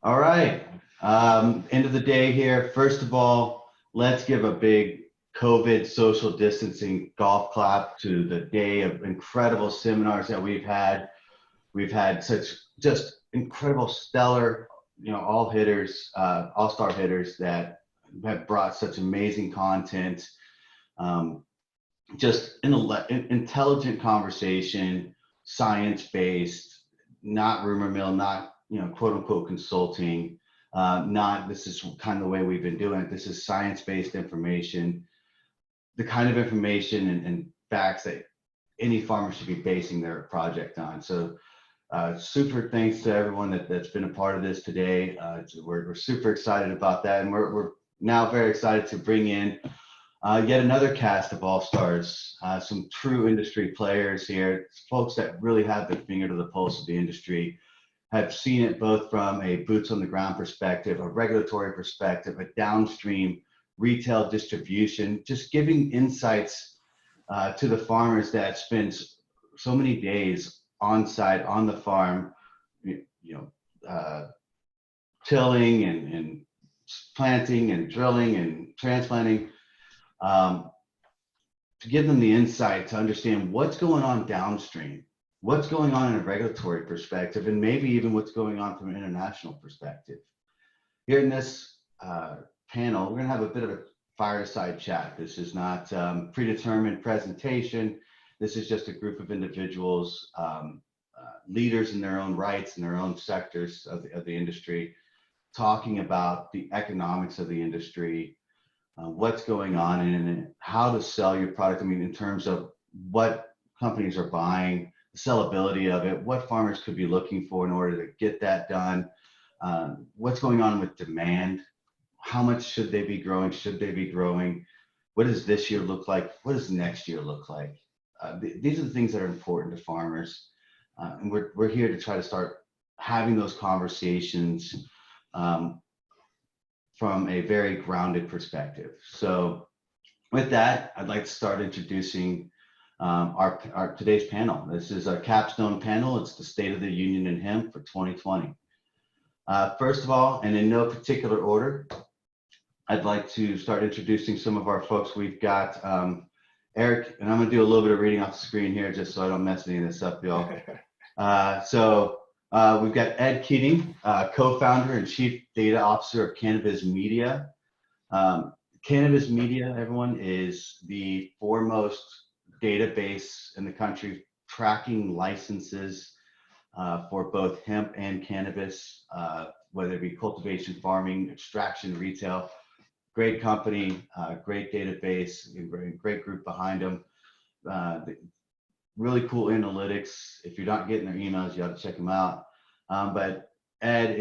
All right. End of the day here. First of all, let's give a big COVID social distancing golf clap to the day of incredible seminars that we've had. We've had such just incredible, stellar, all hitters, all-star hitters that have brought such amazing content. Um, just intelligent conversation, science-based, not rumor mill, not quote unquote consulting. Not this is kind of the way we've been doing it. This is science-based information, the kind of information and facts that any farmer should be basing their project on. So super thanks to everyone that's been a part of this today. We're super excited about that, and we're now very excited to bring in yet another cast of all-stars, some true industry players here, folks that really have their finger to the pulse of the industry, have seen it both from a boots on the ground perspective, a regulatory perspective, a downstream retail distribution, just giving insights to the farmers that spend so many days on site, on the farm, tilling and planting and drilling and transplanting. To give them the insight to understand what's going on downstream, what's going on in a regulatory perspective, and maybe even what's going on from an international perspective. Here in this panel, we're going to have a bit of a fireside chat. This is not predetermined presentation. This is just a group of individuals, leaders in their own rights, in their own sectors of the industry, talking about the economics of the industry, what's going on and how to sell your product. I mean, in terms of what companies are buying, the sellability of it, what farmers could be looking for in order to get that done, what's going on with demand, how much should they be growing, what does this year look like, what does next year look like? These are the things that are important to farmers, and we're here to try to start having those conversations from a very grounded perspective. So with that, I'd like to start introducing our today's panel. This is a capstone panel. It's the State of the Union in Hemp for 2020. First of all, and in no particular order, I'd like to start introducing some of our folks. We've got Eric, and I'm gonna do a little bit of reading off the screen here just so I don't mess any of this up, y'all. We've got Ed Keating, co-founder and chief data officer of Cannabis Media. Cannabis Media, everyone, is the foremost database in the country tracking licenses for both hemp and cannabis, whether it be cultivation, farming, extraction, retail. Great company, great database, great group behind them. Really cool analytics. If you're not getting their emails, you ought to check them out. But Ed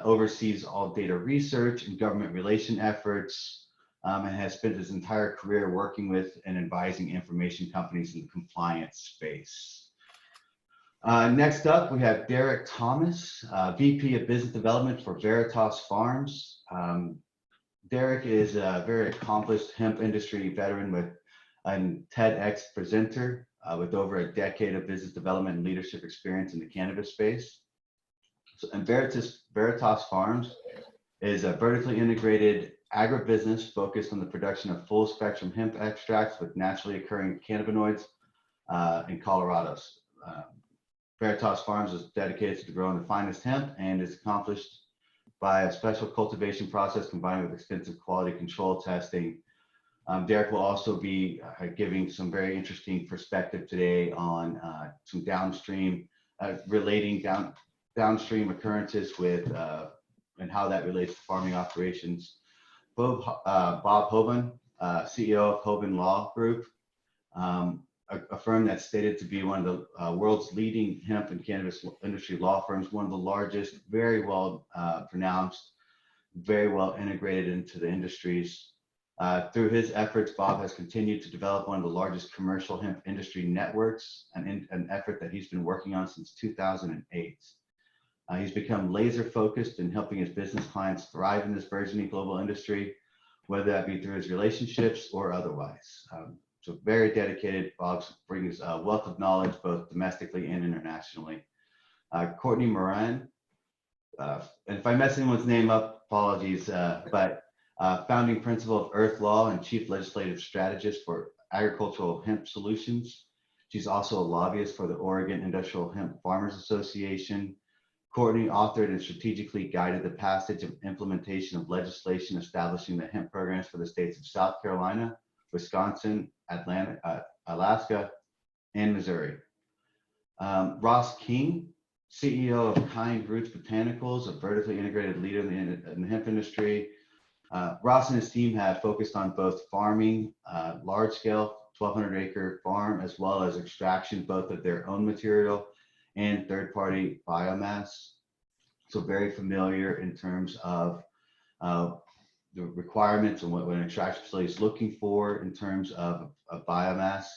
oversees all data research and government relation efforts, and has spent his entire career working with and advising information companies in the compliance space. Next up, we have Derek Thomas, VP of Business Development for Veritas Farms. Derek is a very accomplished hemp industry veteran and TEDx presenter with over a decade of business development and leadership experience in the cannabis space. And Veritas Farms is a vertically integrated agribusiness focused on the production of full spectrum hemp extracts with naturally occurring cannabinoids in Colorado. Veritas Farms is dedicated to growing the finest hemp and is accomplished by a special cultivation process combined with extensive quality control testing. Derek will also be giving some very interesting perspective today on some downstream, relating downstream occurrences with and how that relates to farming operations. Bob Hoban, CEO of Hoban Law Group, a firm that's stated to be one of the world's leading hemp and cannabis industry law firms, one of the largest, very well pronounced, very well integrated into the industries. Through his efforts, Bob has continued to develop one of the largest commercial hemp industry networks, an effort that he's been working on since 2008. He's become laser focused in helping his business clients thrive in this burgeoning global industry, whether that be through his relationships or otherwise. So very dedicated. Bob brings a wealth of knowledge, both domestically and internationally. Courtney Moran, and if I mess anyone's name up, apologies, but founding principal of Earth Law and chief legislative strategist for agricultural hemp solutions. She's also a lobbyist for the Oregon Industrial Hemp Farmers Association. Courtney authored and strategically guided the passage and implementation of legislation establishing the hemp programs for the states of South Carolina, Wisconsin, Alaska, and Missouri. Ross King, CEO of Kind Roots Botanicals, a vertically integrated leader in the hemp industry. Ross and his team have focused on both farming, large-scale 1,200-acre farm, as well as extraction, both of their own material and third-party biomass. So very familiar in terms of the requirements and what an extraction facility is looking for in terms of biomass.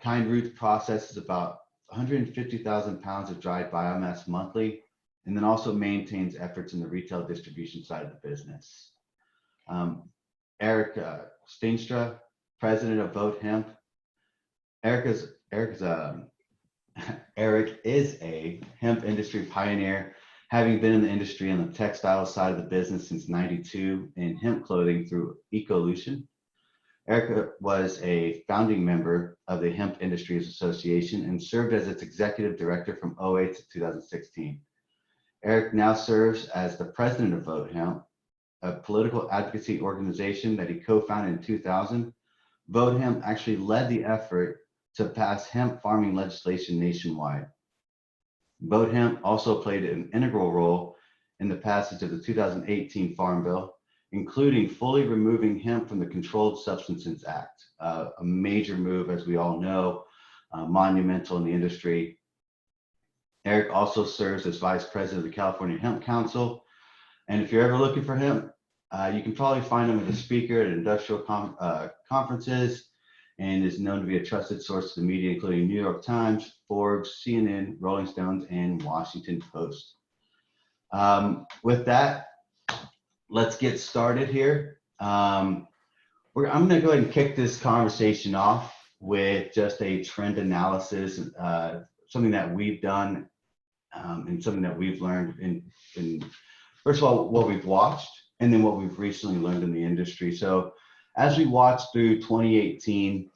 Kind Roots processes about 150,000 pounds of dried biomass monthly, and then also maintains efforts in the retail distribution side of the business. Eric Steenstra, president of Vote Hemp. Eric is a hemp industry pioneer, having been in the industry on the textile side of the business since '92 in hemp clothing through Ecolution. Erica was a founding member of the Hemp Industries Association and served as its executive director from 2008 to 2016. Eric now serves as the president of Vote Hemp, a political advocacy organization that he co-founded in 2000. Vote Hemp actually led the effort to pass hemp farming legislation nationwide. Vote Hemp also played an integral role in the passage of the 2018 Farm Bill, including fully removing hemp from the Controlled Substances Act, a major move, as we all know, monumental in the industry. Eric also serves as vice president of the California Hemp Council. And if you're ever looking for hemp, you can probably find him as a speaker at industrial conferences, and is known to be a trusted source to the media, including New York Times, Forbes, CNN, Rolling Stones, and Washington Post. With that, let's get started here. I'm going to go ahead and kick this conversation off with just a trend analysis, something that we've done and something that we've learned in, first of all, what we've watched, and then what we've recently learned in the industry. So as we watched through 2018,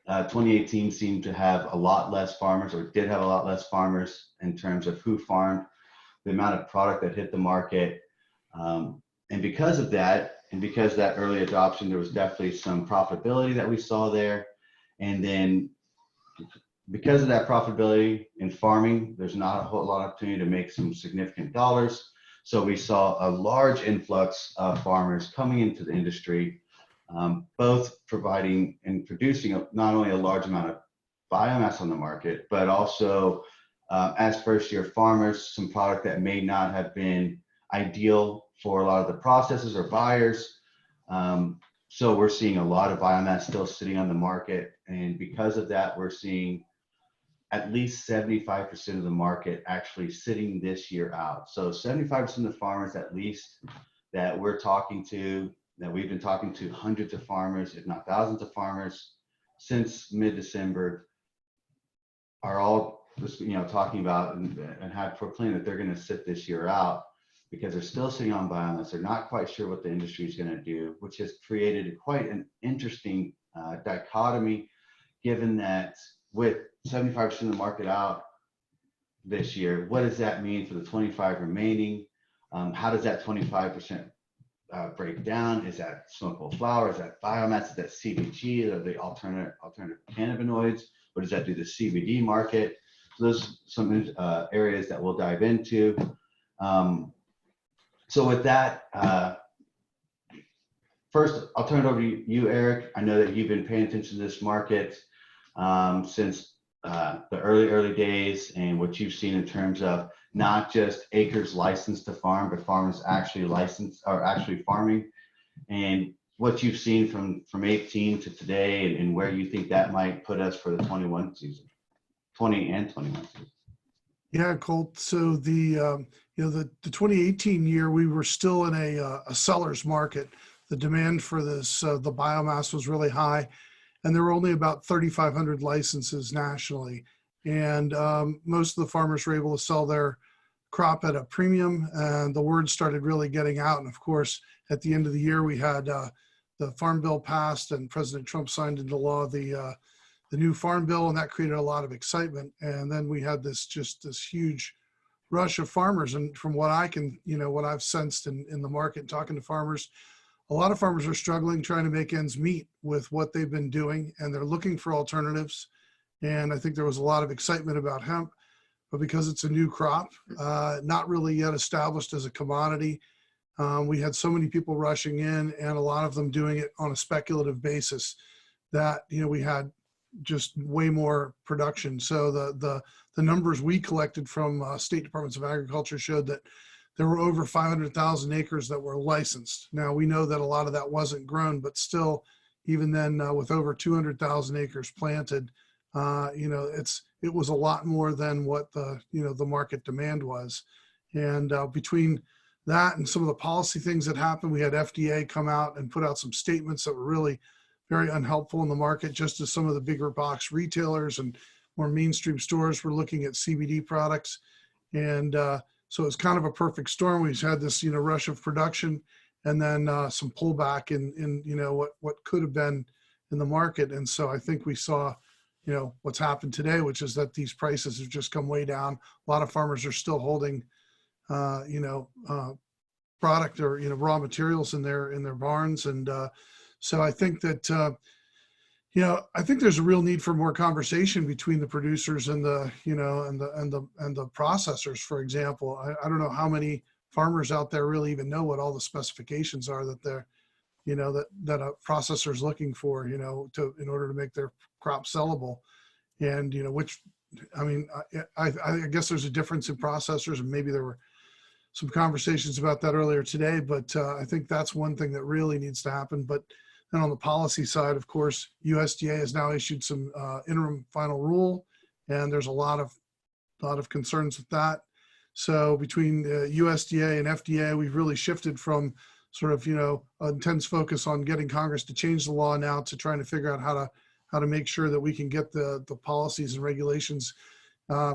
2018 seemed to have a lot less farmers, or did have a lot less farmers in terms of who farmed, the amount of product that hit the market. And because of that, and because that early adoption, there was definitely some profitability that we saw there. And then because of that profitability in farming, there's not a whole lot of opportunity to make some significant dollars. So we saw a large influx of farmers coming into the industry, both providing and producing not only a large amount of biomass on the market, but also as first-year farmers, some product that may not have been ideal for a lot of the processors or buyers. So we're seeing a lot of biomass still sitting on the market. And because of that, we're seeing at least 75% of the market actually sitting this year out. So 75% of the farmers, at least, that we're talking to, that we've been talking to hundreds of farmers, if not thousands of farmers since mid-December, are all just, talking about and have proclaimed that they're going to sit this year out because they're still sitting on biomass. They're not quite sure what the industry is going to do, which has created quite an interesting dichotomy, given that with 75% of the market out this year, what does that mean for the 25 remaining? How does that 25% break down? Is that smokable flower? Is that biomass? Is that CBG? Are the alternative cannabinoids? What does that do to the CBD market? So those some areas that we'll dive into. So with that, first, I'll turn it over to you, Eric. I know that you've been paying attention to this market since the early days, and what you've seen in terms of not just acres licensed to farm, but farmers actually licensed or actually farming, and what you've seen from 18 to today, and where you think that might put us for the 21 season, 20 and 21 season. Yeah, Colt. So the 2018 year, we were still in a seller's market. The demand for this, the biomass was really high, and there were only about 3,500 licenses nationally. And most of the farmers were able to sell their crop at a premium, and the word started really getting out. And of course, at the end of the year, we had the Farm Bill passed, and President Trump signed into law the new Farm Bill, and that created a lot of excitement. And then we had this huge rush of farmers. And from what I can, what I've sensed in the market, talking to farmers, a lot of farmers are struggling trying to make ends meet with what they've been doing, and they're looking for alternatives. And I think there was a lot of excitement about hemp, but because it's a new crop, not really yet established as a commodity, we had so many people rushing in, and a lot of them doing it on a speculative basis, that we had just way more production. So the numbers we collected from state departments of agriculture showed that there were over 500,000 acres that were licensed. Now we know that a lot of that wasn't grown, but still, even then, with over 200,000 acres planted, it was a lot more than what the market demand was. And between that and some of the policy things that happened, we had FDA come out and put out some statements that were really very unhelpful in the market, just as some of the bigger box retailers and more mainstream stores were looking at CBD products. And so it's kind of a perfect storm. We've had this, rush of production, and then some pullback in what could have been in the market. And so I think we saw, what's happened today, which is that these prices have just come way down. A lot of farmers are still holding, product or, raw materials in their barns. And so I think that, I think there's a real need for more conversation between the producers and the processors. For example, I don't know how many farmers out there really even know what all the specifications are that they're, that a processor is looking for, in order to make their crop sellable. And, I guess there's a difference in processors, and maybe there were some conversations about that earlier today, but I think that's one thing that really needs to happen. But then on the policy side, of course, USDA has now issued some interim final rule, and there's a lot of concerns with that. So between USDA and FDA, we've really shifted from sort of, intense focus on getting Congress to change the law now to trying to figure out how to make sure that we can get the policies and regulations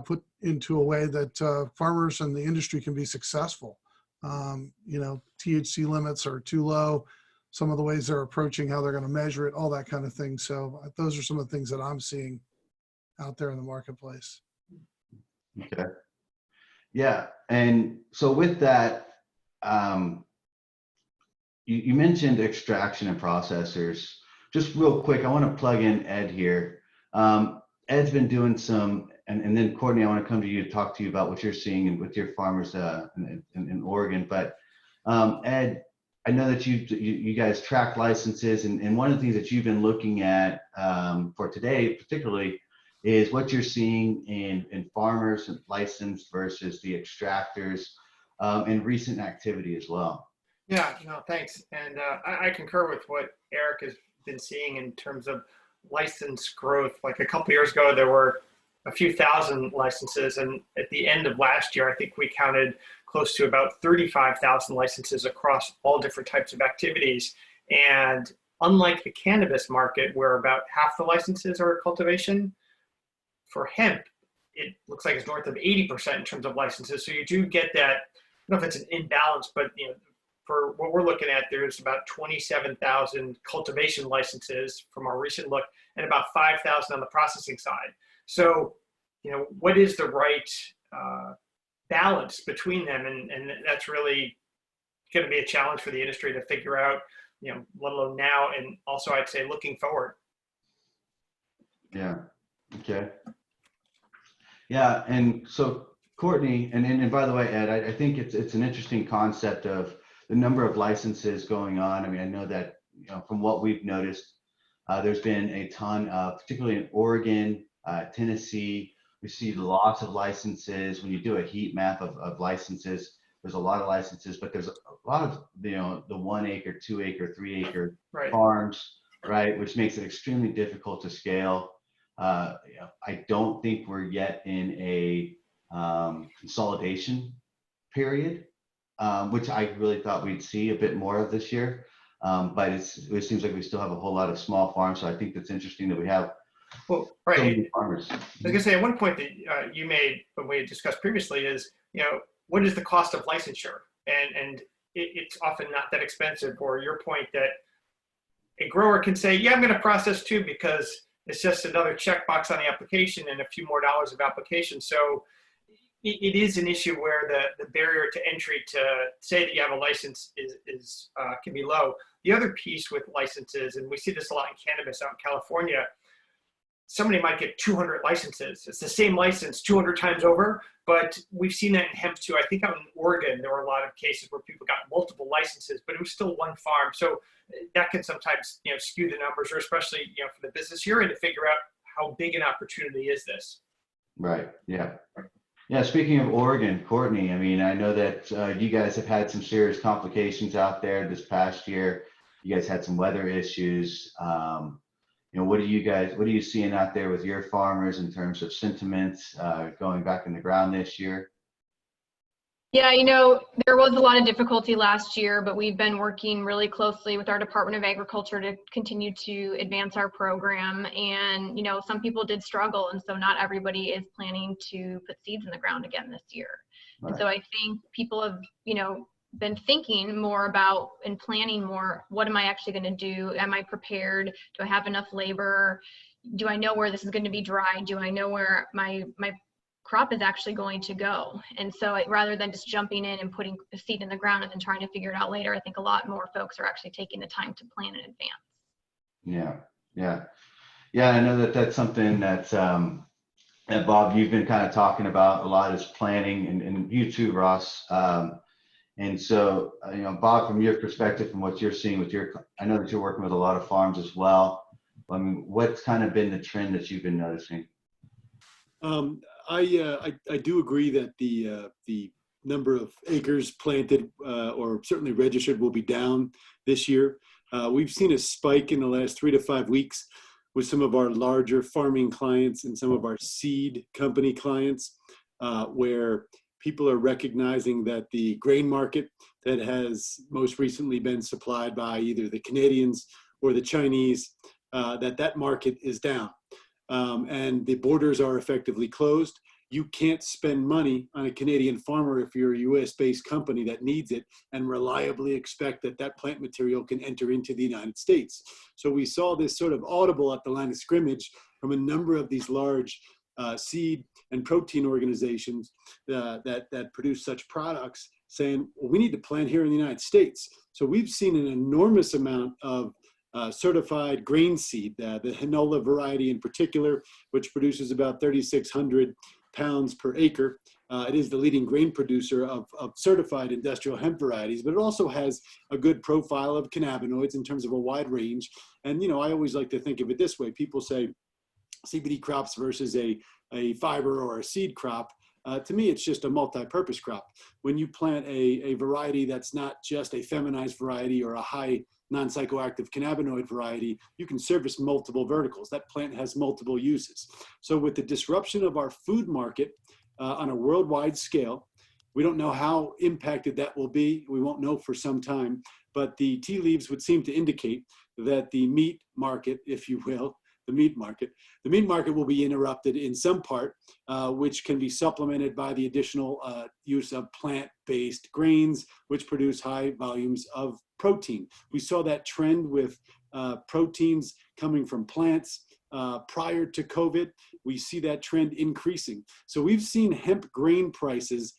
put into a way that farmers and the industry can be successful. THC limits are too low. Some of the ways they're approaching how they're going to measure it, all that kind of thing. So those are some of the things that I'm seeing out there in the marketplace. Okay. Yeah. And so with that, you mentioned extraction and processors. Just real quick, I want to plug in Ed here. Ed's been doing some, and then Courtney, I want to come to you to talk to you about what you're seeing and with your farmers in Oregon. But Ed, I know that you guys track licenses, and one of the things that you've been looking at for today, particularly, is what you're seeing in farmers licensed versus the extractors, and recent activity as well. Yeah, no, thanks. And I concur with what Eric has been seeing in terms of license growth. Like a couple years ago, there were a few thousand licenses, and at the end of last year, I think we counted close to about 35,000 licenses across all different types of activities. And unlike the cannabis market, where about half the licenses are cultivation, for hemp, it looks like it's north of 80% in terms of licenses. So you do get that, I don't know if it's an imbalance, but for what we're looking at, there's about 27,000 cultivation licenses from our recent look, and about 5,000 on the processing side. So, what is the right balance between them? And that's really going to be a challenge for the industry to figure out, let alone now, and also I'd say looking forward. Yeah. Okay. Yeah. And so Courtney, and by the way, Ed, I think it's an interesting concept of the number of licenses going on. I mean, I know that, from what we've noticed, there's been a ton of, particularly in Oregon, Tennessee, we see lots of licenses. When you do a heat map of licenses, there's a lot of licenses, but there's a lot of, the 1 acre, 2 acre, 3 acre Right. farms, right? Which makes it extremely difficult to scale. I don't think we're yet in a consolidation period, which I really thought we'd see a bit more of this year. But it seems like we still have a whole lot of small farms. So I think that's interesting that we have Well, right. so many farmers. I was going to say, at one point that you made, when we discussed previously, is, what is the cost of licensure? And it's often not that expensive. Or your point that a grower can say, yeah, I'm going to process too, because it's just another checkbox on the application and a few more dollars of application. So it is an issue where the barrier to entry to say that you have a license is can be low. The other piece with licenses, and we see this a lot in cannabis out in California, somebody might get 200 licenses. It's the same license 200 times over, but we've seen that in hemp too. I think out in Oregon, there were a lot of cases where people got multiple licenses, but it was still one farm. So that can sometimes, skew the numbers, or especially, for the business you're in, to figure out how big an opportunity is this. Right. Yeah. Yeah. Speaking of Oregon, Courtney, I mean, I know that you guys have had some serious complications out there this past year. You guys had some weather issues. What are you seeing out there with your farmers in terms of sentiments going back in the ground this year? Yeah, there was a lot of difficulty last year, but we've been working really closely with our Department of Agriculture to continue to advance our program. And, some people did struggle. And so not everybody is planning to put seeds in the ground again this year. Right. And so I think people have, been thinking more about and planning more, what am I actually going to do? Am I prepared? Do I have enough labor? Do I know where this is going to be dry? Do I know where my crop is actually going to go? And so rather than just jumping in and putting a seed in the ground and then trying to figure it out later, I think a lot more folks are actually taking the time to plan in advance. Yeah. I know that's something that Bob, you've been kind of talking about a lot, is planning, and you too, Ross. And so, Bob, from your perspective, from what you're seeing with I know that you're working with a lot of farms as well. I mean, what's kind of been the trend that you've been noticing? I do agree that the number of acres planted or certainly registered will be down this year. We've seen a spike in the last 3 to 5 weeks with some of our larger farming clients and some of our seed company clients, where people are recognizing that the grain market that has most recently been supplied by either the Canadians or the Chinese, that market is down. And the borders are effectively closed. You can't spend money on a Canadian farmer if you're a US-based company that needs it and reliably expect that plant material can enter into the United States. So we saw this sort of audible at the line of scrimmage from a number of these large seed and protein organizations that produce such products, saying, well, we need to plant here in the United States. So we've seen an enormous amount of certified grain seed, the Henola variety in particular, which produces about 3,600 pounds per acre. It is the leading grain producer of certified industrial hemp varieties, but it also has a good profile of cannabinoids in terms of a wide range. And, I always like to think of it this way. People say CBD crops versus a fiber or a seed crop. To me, it's just a multi-purpose crop. When you plant a variety that's not just a feminized variety or a high non-psychoactive cannabinoid variety, you can service multiple verticals. That plant has multiple uses. So with the disruption of our food market on a worldwide scale, we don't know how impacted that will be. We won't know for some time, but the tea leaves would seem to indicate that the meat market, if you will, the meat market will be interrupted in some part, which can be supplemented by the additional use of plant-based grains, which produce high volumes of protein. We saw that trend with proteins coming from plants prior to COVID. We see that trend increasing. So we've seen hemp grain prices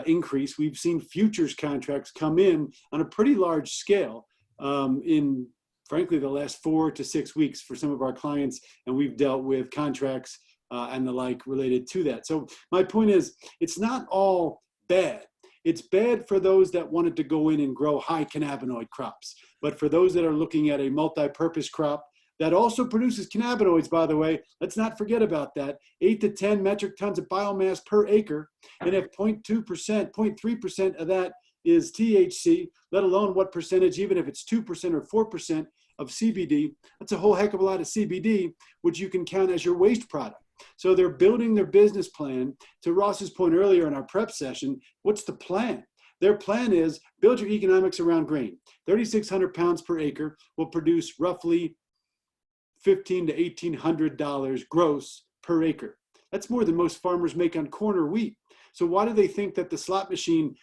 increase. We've seen futures contracts come in on a pretty large scale in, frankly, the last 4 to 6 weeks for some of our clients, and we've dealt with contracts and the like related to that. So my point is, it's not all bad. It's bad for those that wanted to go in and grow high cannabinoid crops. But for those that are looking at a multi-purpose crop that also produces cannabinoids, by the way, let's not forget about that, 8 to 10 metric tons of biomass per acre. And if 0.2%, 0.3% of that is THC, let alone what percentage, even if it's 2% or 4% of CBD, that's a whole heck of a lot of CBD, which you can count as your waste product. So they're building their business plan. To Ross's point earlier in our prep session, what's the plan? Their plan is build your economics around grain. 3,600 pounds per acre will produce roughly $1,500 to $1,800 gross per acre. That's more than most farmers make on corn or wheat. So why do they think that the slot machine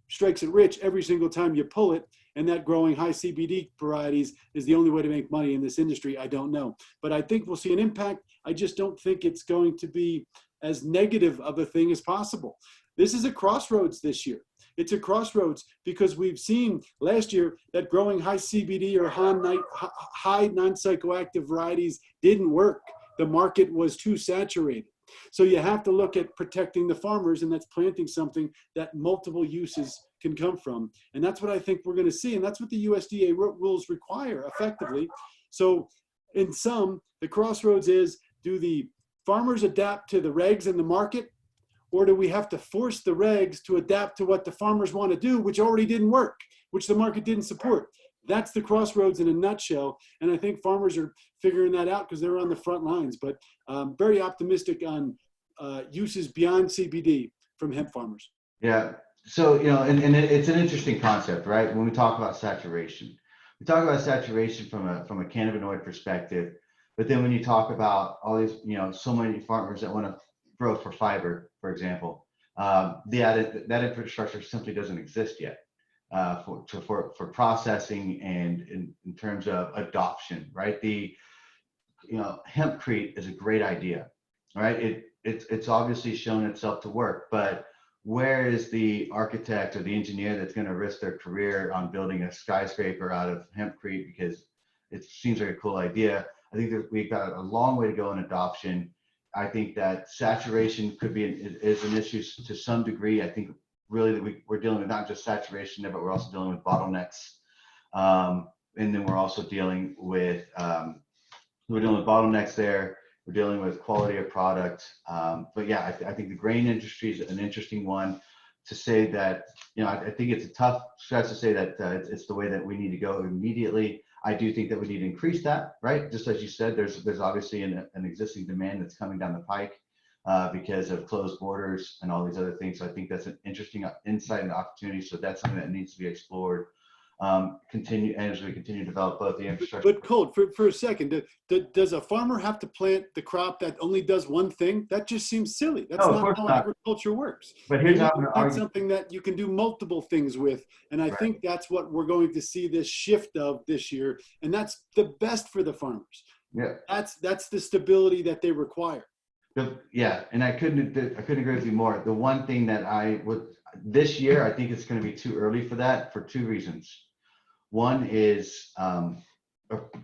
strikes it rich every single time you pull it, and that growing high CBD varieties is the only way to make money in this industry? I don't know. But I think we'll see an impact. I just don't think it's going to be as negative of a thing as possible. This is a crossroads this year. It's a crossroads because we've seen last year that growing high CBD or high non-psychoactive varieties didn't work. The market was too saturated. So you have to look at protecting the farmers, and that's planting something that multiple uses can come from. And that's what I think we're going to see. And that's what the USDA rules require effectively. So in sum, the crossroads is, do the farmers adapt to the regs and the market, or do we have to force the regs to adapt to what the farmers want to do, which already didn't work, which the market didn't support? That's the crossroads in a nutshell. And I think farmers are figuring that out because they're on the front lines. But very optimistic on uses beyond CBD from hemp farmers. Yeah. So, and it's an interesting concept, right? When we talk about saturation, we talk about saturation from a cannabinoid perspective. But then when you talk about all these, so many farmers that want to grow for fiber, for example, that infrastructure simply doesn't exist yet for processing and in terms of adoption, right? Hempcrete is a great idea, right? It's obviously shown itself to work, but where is the architect or the engineer that's going to risk their career on building a skyscraper out of hempcrete because it seems like a cool idea? I think that we've got a long way to go in adoption. I think that saturation is an issue to some degree. I think really that we're dealing with not just saturation there, but we're also dealing with bottlenecks. And then we're also dealing with bottlenecks there. We're dealing with quality of product. But yeah, I think the grain industry is an interesting one to say that, I think it's a tough stretch to say that it's the way that we need to go immediately. I do think that we need to increase that, right? Just as you said, there's obviously an existing demand that's coming down the pike because of closed borders and all these other things. So I think that's an interesting insight and opportunity. So that's something that needs to be explored. As we continue to develop both the infrastructure. But Colt, for a second, does a farmer have to plant the crop that only does one thing? That just seems silly. That's not how agriculture works. But here's how I'm something that you can do multiple things with, and I think that's what we're going to see this shift of this year, and that's the best for the farmers. Yeah, that's the stability that they require. Yeah, and I couldn't agree with you more. The one thing that this year, I think it's going to be too early for that for two reasons. One is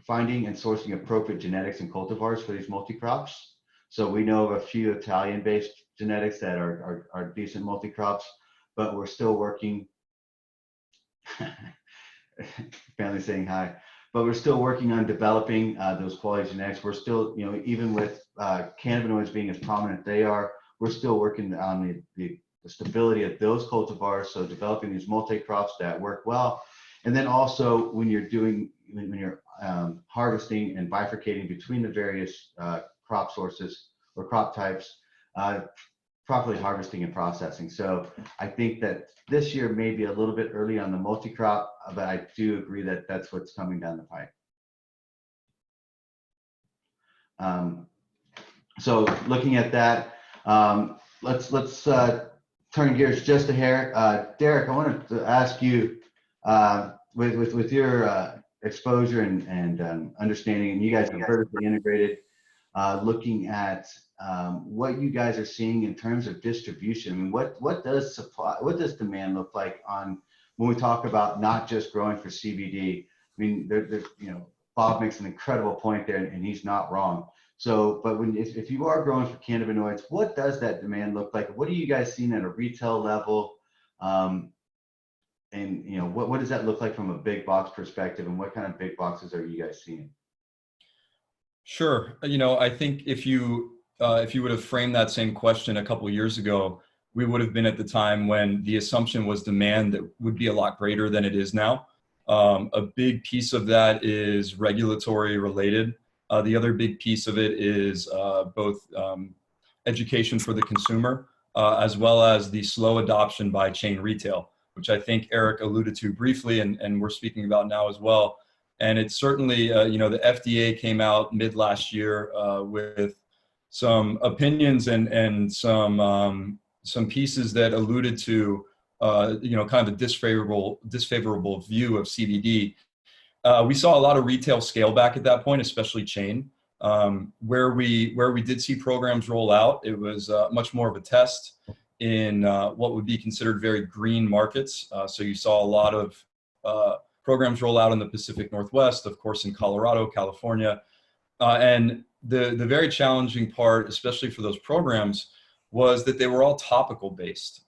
finding and sourcing appropriate genetics and cultivars for these multi-crops. So we know of a few Italian-based genetics that are decent multi-crops, but we're still working. Family saying hi. But we're still working on developing those quality genetics. We're still, even with cannabinoids being as prominent they are, we're still working on the stability of those cultivars. So developing these multi-crops that work well. And then also when you're harvesting and bifurcating between the various crop sources or crop types, properly harvesting and processing. So I think that this year may be a little bit early on the multi-crop, but I do agree that that's what's coming down the pipe. So looking at that, let's turn gears just a hair. Derek, I wanted to ask you, with your exposure and understanding, and you guys are vertically integrated, looking at what you guys are seeing in terms of distribution. I mean, what does demand look like when we talk about not just growing for CBD? I mean, Bob makes an incredible point there, and he's not wrong. So, but if you are growing for cannabinoids, what does that demand look like? What are you guys seeing at a retail level? And what does that look like from a big box perspective, and what kind of big boxes are you guys seeing? Sure. I think if you would have framed that same question a couple of years ago, we would have been at the time when the assumption was demand that would be a lot greater than it is now. A big piece of that is regulatory related. The other big piece of it is both education for the consumer, as well as the slow adoption by chain retail, which I think Eric alluded to briefly, and we're speaking about now as well. And it's certainly, the FDA came out mid last year with some opinions and some some pieces that alluded to, kind of a disfavorable view of CBD. We saw a lot of retail scale back at that point, especially chain. Where we did see programs roll out, it was much more of a test in what would be considered very green markets. So you saw a lot of programs roll out in the Pacific Northwest, of course, in Colorado, California. And the very challenging part, especially for those programs, was that they were all topical based.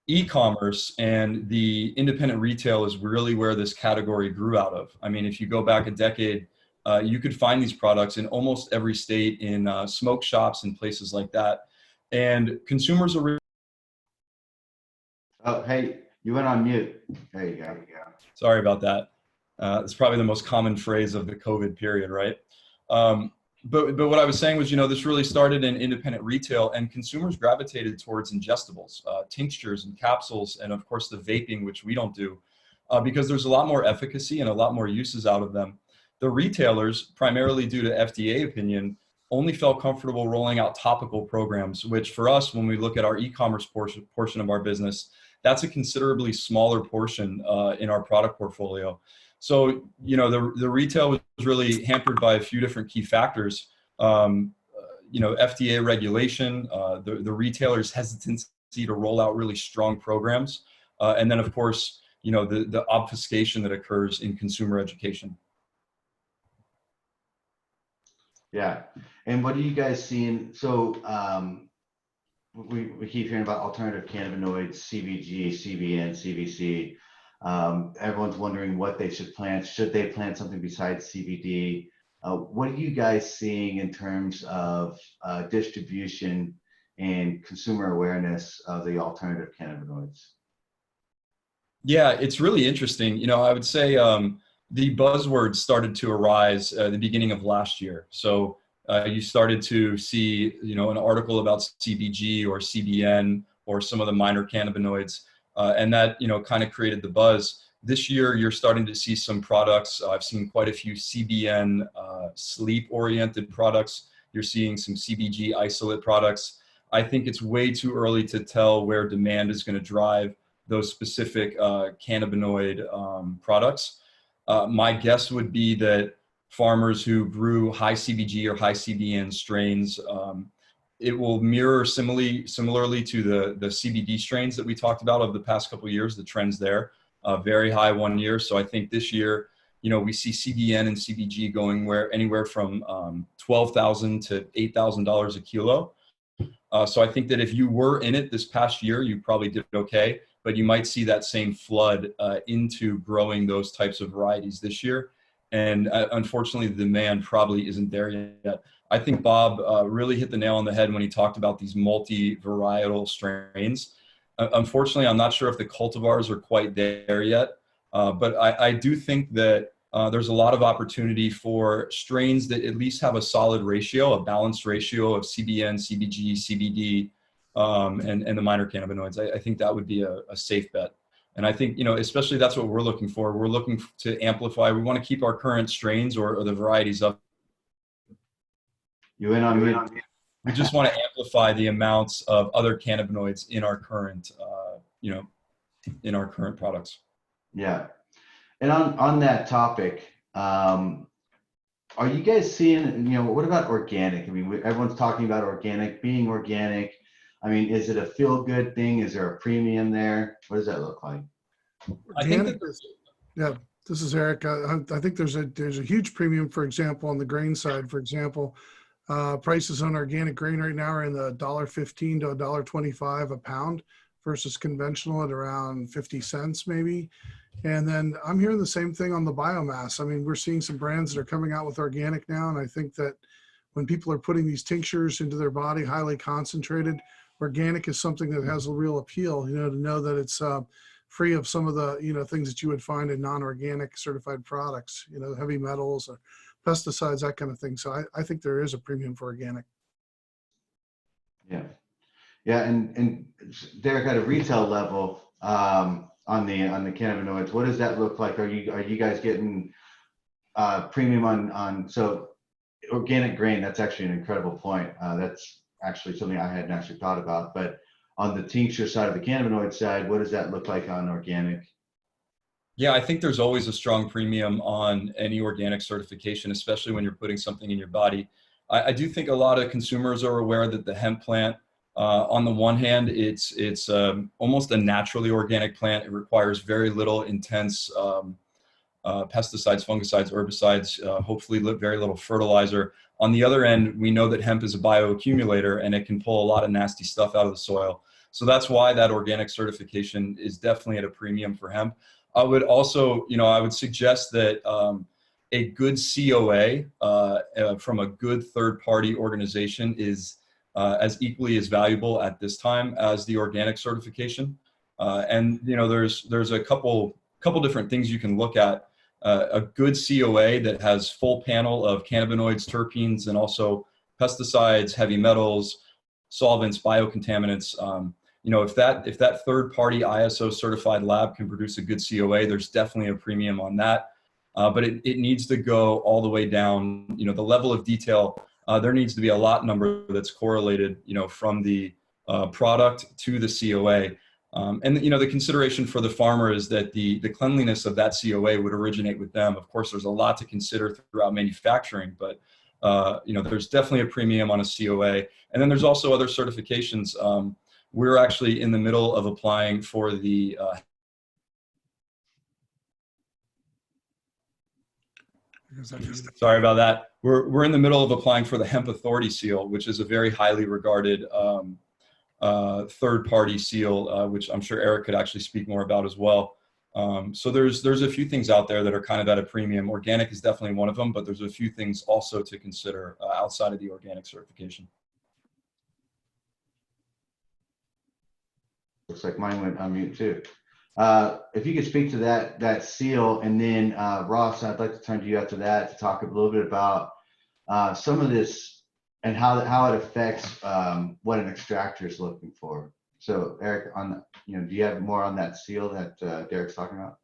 E-commerce and the independent retail is really where this category grew out of. I mean, if you go back a decade, you could find these products in almost every state in smoke shops and places like that. And consumers are. Oh, hey, you went on mute. There you go. Sorry about that. It's probably the most common phrase of the COVID period, right? But what I was saying was, this really started in independent retail, and consumers gravitated towards ingestibles, tinctures and capsules, and of course the vaping, which we don't do, because there's a lot more efficacy and a lot more uses out of them. The retailers, primarily due to FDA opinion, only felt comfortable rolling out topical programs, which for us, when we look at our e-commerce portion of our business, that's a considerably smaller portion in our product portfolio. So, the retail was really hampered by a few different key factors. FDA regulation, the retailer's hesitancy to roll out really strong programs, and then of course, the obfuscation that occurs in consumer education. Yeah. And what are you guys seeing? So we keep hearing about alternative cannabinoids, CBG, CBN, CBC. Everyone's wondering what they should plant. Should they plant something besides CBD? What are you guys seeing in terms of distribution and consumer awareness of the alternative cannabinoids? Yeah, it's really interesting. I would say the buzzwords started to arise at the beginning of last year. So you started to see, an article about CBG or CBN or some of the minor cannabinoids, and that, kind of created the buzz. This year, you're starting to see some products. I've seen quite a few CBN sleep-oriented products. You're seeing some CBG isolate products. I think it's way too early to tell where demand is going to drive those specific cannabinoid products. My guess would be that farmers who grew high CBG or high CBN strains, it will mirror similarly to the CBD strains that we talked about over the past couple of years, the trends there, very high one year. So I think this year, we see CBN and CBG going anywhere from $12,000 to $8,000 a kilo. So I think that if you were in it this past year, you probably did okay, but you might see that same flood into growing those types of varieties this year. And unfortunately, the demand probably isn't there yet. I think Bob really hit the nail on the head when he talked about these multi-varietal strains. Unfortunately, I'm not sure if the cultivars are quite there yet, but I do think that there's a lot of opportunity for strains that at least have a solid ratio, a balanced ratio of CBN, CBG, CBD, and the minor cannabinoids. I think that would be a safe bet. And I think, especially that's what we're looking for. We're looking to amplify. We want to keep our current strains or the varieties up. You in on mute? We just want to amplify the amounts of other cannabinoids in our current, in our current products. Yeah. And on that topic, are you guys seeing, what about organic? I mean, everyone's talking about being organic. I mean, is it a feel-good thing? Is there a premium there? What does that look like? Organic, yeah, this is Eric. I think there's a huge premium, for example, on the grain side. For example, prices on organic grain right now are in the $1.15 to $1.25 a pound versus conventional at around 50 cents maybe. And then I'm hearing the same thing on the biomass. I mean, we're seeing some brands that are coming out with organic now. And I think that when people are putting these tinctures into their body, highly concentrated, organic is something that has a real appeal, to know that it's free of some of the, things that you would find in non-organic certified products, heavy metals or pesticides, that kind of thing. So I think there is a premium for organic. Yeah. Yeah. And Derek, at a retail level, on the cannabinoids, what does that look like? Are you guys getting premium on so organic grain? That's actually an incredible point. That's actually something I hadn't actually thought about. But on the tincture side of the cannabinoid side, what does that look like on organic? Yeah, I think there's always a strong premium on any organic certification, especially when you're putting something in your body. I do think a lot of consumers are aware that the hemp plant, on the one hand, it's almost a naturally organic plant. It requires very little intense pesticides, fungicides, herbicides, hopefully very little fertilizer. On the other end, we know that hemp is a bioaccumulator and it can pull a lot of nasty stuff out of the soil. So that's why that organic certification is definitely at a premium for hemp. I would also, I would suggest that a good COA from a good third-party organization is as equally as valuable at this time as the organic certification. And there's a couple different things you can look at. A good COA that has full panel of cannabinoids, terpenes, and also pesticides, heavy metals, solvents, biocontaminants. If that third-party ISO certified lab can produce a good COA, there's definitely a premium on that. But it needs to go all the way down. The level of detail, there needs to be a lot number that's correlated, from the product to the COA. And the consideration for the farmer is that the cleanliness of that COA would originate with them. Of course, there's a lot to consider throughout manufacturing, but there's definitely a premium on a COA. And then there's also other certifications. We're actually in the middle of applying for the sorry about that. We're in the middle of applying for the Hemp Authority seal, which is a very highly regarded third-party seal, which I'm sure Eric could actually speak more about as well. So there's a few things out there that are kind of at a premium. Organic is definitely one of them, but there's a few things also to consider outside of the organic certification. Looks like mine went on mute too. If you could speak to that seal, and then Ross, I'd like to turn to you after that to talk a little bit about some of this and how it affects what an extractor is looking for. So Eric, do you have more on that seal that Derek's talking about?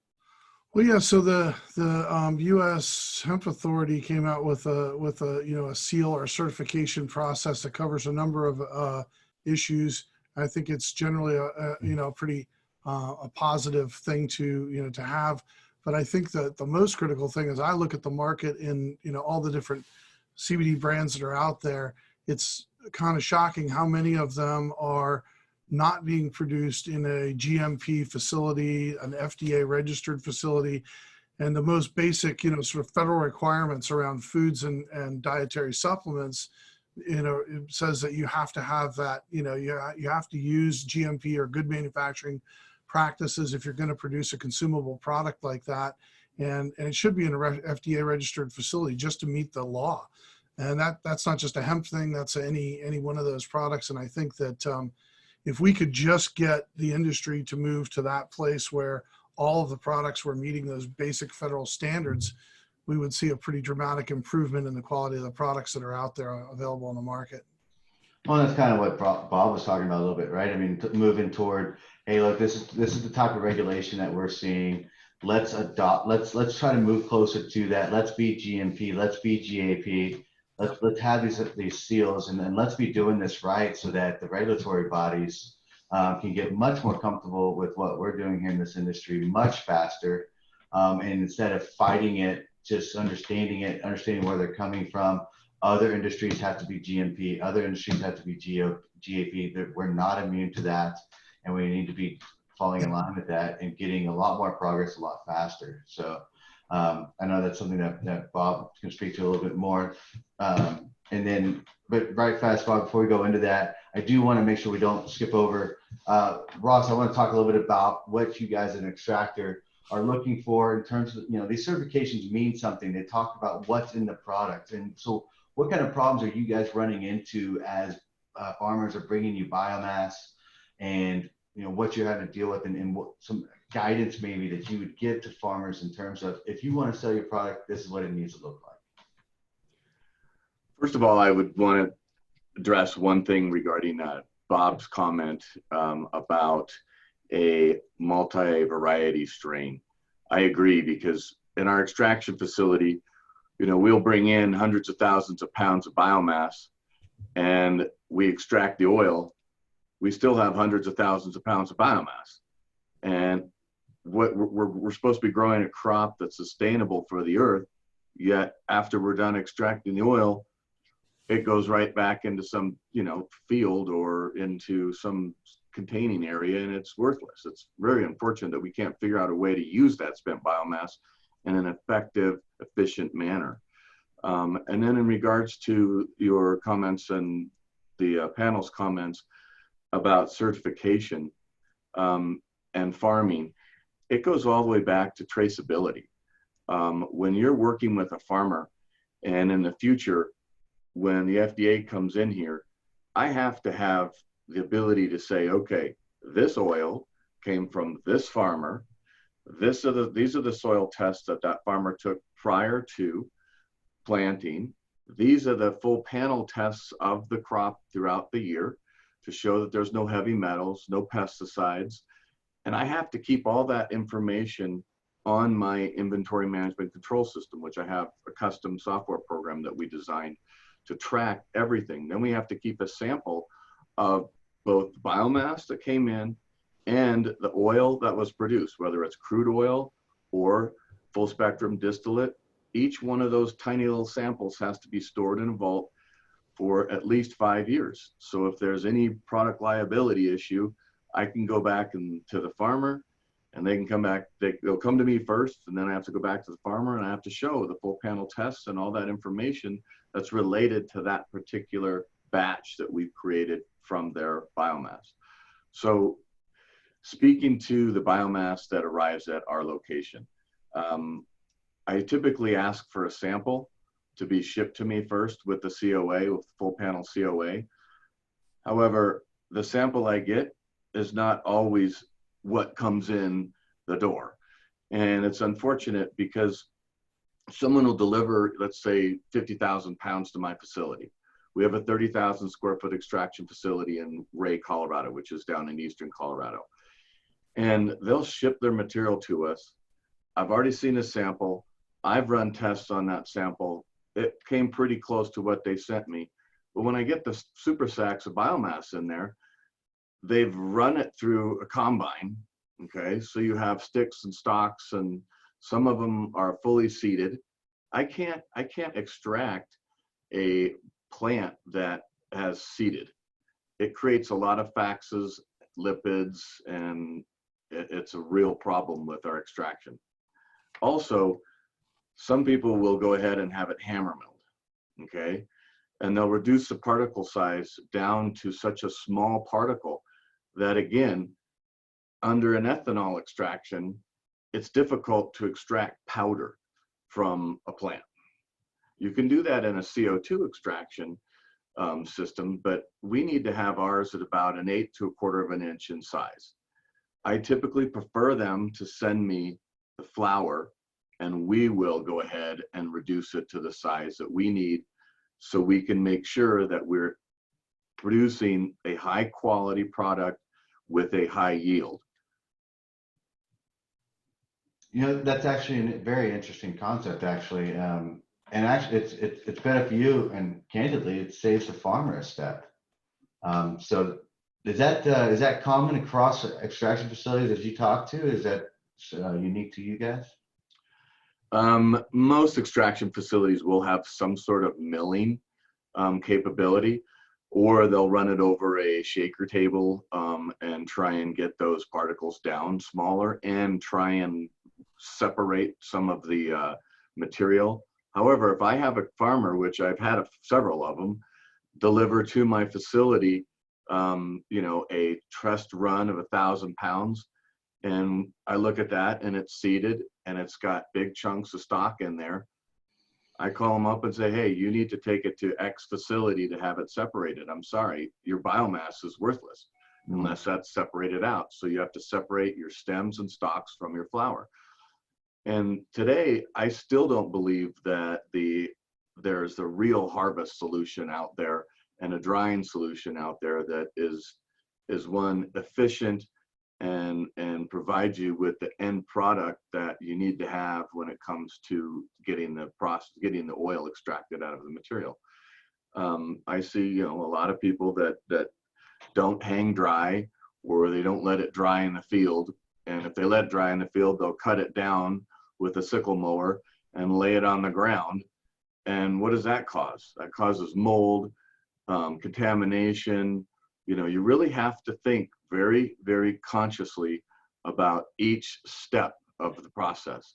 Well, yeah. So the U.S. Hemp Authority came out with a seal or certification process that covers a number of issues. I think it's generally a pretty a positive thing to to have. But I think that the most critical thing is I look at the market in all the different CBD brands that are out there. It's kind of shocking how many of them are not being produced in a GMP facility, an FDA registered facility, and the most basic, sort of federal requirements around foods and dietary supplements, it says that you have to have that, you have to use GMP or good manufacturing practices if you're going to produce a consumable product like that. And it should be in a FDA registered facility just to meet the law. And that's not just a hemp thing, that's any one of those products. And I think that if we could just get the industry to move to that place where all of the products were meeting those basic federal standards, we would see a pretty dramatic improvement in the quality of the products that are out there available on the market. Well, that's kind of what Bob was talking about a little bit, right? I mean, moving toward, hey, look, this is the type of regulation that we're seeing. Let's try to move closer to that. Let's be GMP. Let's be GAP. Let's have these seals, and then let's be doing this right so that the regulatory bodies can get much more comfortable with what we're doing here in this industry much faster. And instead of fighting it, just understanding where they're coming from. Other industries have to be GMP. Other industries have to be GAP. We're not immune to that, and we need to be falling in line with that and getting a lot more progress a lot faster. So I know that's something that Bob can speak to a little bit more. But right fast, Bob, before we go into that, I do want to make sure we don't skip over. Ross, I want to talk a little bit about what you guys as an extractor are looking for in terms of, these certifications mean something. They talk about what's in the product. And so what kind of problems are you guys running into as farmers are bringing you biomass, and what you're having to deal with, and what some guidance maybe that you would give to farmers in terms of, if you want to sell your product, this is what it needs to look like? First of all, I would want to address one thing regarding Bob's comment about a multi-variety strain. I agree, because in our extraction facility, we'll bring in hundreds of thousands of pounds of biomass and we extract the oil. we still have hundreds of thousands of pounds of biomass. And what we're supposed to be growing a crop that's sustainable for the earth, yet after we're done extracting the oil, it goes right back into some, field or into some containing area, and it's worthless. It's very unfortunate that we can't figure out a way to use that spent biomass in an effective, efficient manner. And then in regards to your comments and the panel's comments about certification and farming, it goes all the way back to traceability. When you're working with a farmer, and in the future, when the FDA comes in here, I have to have the ability to say, okay, this oil came from this farmer. These are the soil tests that farmer took prior to planting. These are the full panel tests of the crop throughout the year to show that there's no heavy metals, no pesticides. And I have to keep all that information on my inventory management control system, which I have a custom software program that we designed to track everything. Then we have to keep a sample of both biomass that came in and the oil that was produced, whether it's crude oil or full spectrum distillate. Each one of those tiny little samples has to be stored in a vault for at least 5 years. So if there's any product liability issue, I can go back to the farmer, and they can come back, they'll come to me first, and then I have to go back to the farmer, and I have to show the full panel tests and all that information that's related to that particular batch that we've created from their biomass. So speaking to the biomass that arrives at our location, I typically ask for a sample to be shipped to me first with the COA, with the full panel COA. However, the sample I get is not always what comes in the door. And it's unfortunate because someone will deliver, let's say, 50,000 pounds to my facility. We have a 30,000 square foot extraction facility in Ray, Colorado, which is down in eastern Colorado. And they'll ship their material to us. I've already seen a sample. I've run tests on that sample. It came pretty close to what they sent me. But when I get the super sacks of biomass in there, they've run it through a combine, okay? So you have sticks and stalks, and some of them are fully seeded. I can't extract a plant that has seeded. It creates a lot of faxes, lipids, and it's a real problem with our extraction. Also, some people will go ahead and have it hammer milled, okay? And they'll reduce the particle size down to such a small particle that, again, under an ethanol extraction, it's difficult to extract powder from a plant. You can do that in a CO2 extraction system, but we need to have ours at about 1/8 to 1/4 of an inch in size. I typically prefer them to send me the flour, and we will go ahead and reduce it to the size that we need so we can make sure that we're producing a high quality product with a high yield. That's actually a very interesting concept, actually. And actually, it's better for you, and candidly, it saves the farmer a step. So is that common across extraction facilities that you talk to? Is that unique to you guys? Most extraction facilities will have some sort of milling capability, or they'll run it over a shaker table and try and get those particles down smaller and try and separate some of the material. However, if I have a farmer, which I've had several of them, deliver to my facility, a tressed run of 1,000 pounds, and I look at that and it's seeded and it's got big chunks of stock in there, I call them up and say, hey, you need to take it to X facility to have it separated. I'm sorry, your biomass is worthless unless that's separated out. So you have to separate your stems and stalks from your flour. And today, I still don't believe that there's a real harvest solution out there and a drying solution out there that is one efficient and provides you with the end product that you need to have when it comes to getting the oil extracted out of the material. I see, a lot of people that don't hang dry, or they don't let it dry in the field. And if they let it dry in the field, they'll cut it down with a sickle mower and lay it on the ground. And what does that cause? That causes mold, contamination. You know, you really have to think very, very consciously about each step of the process,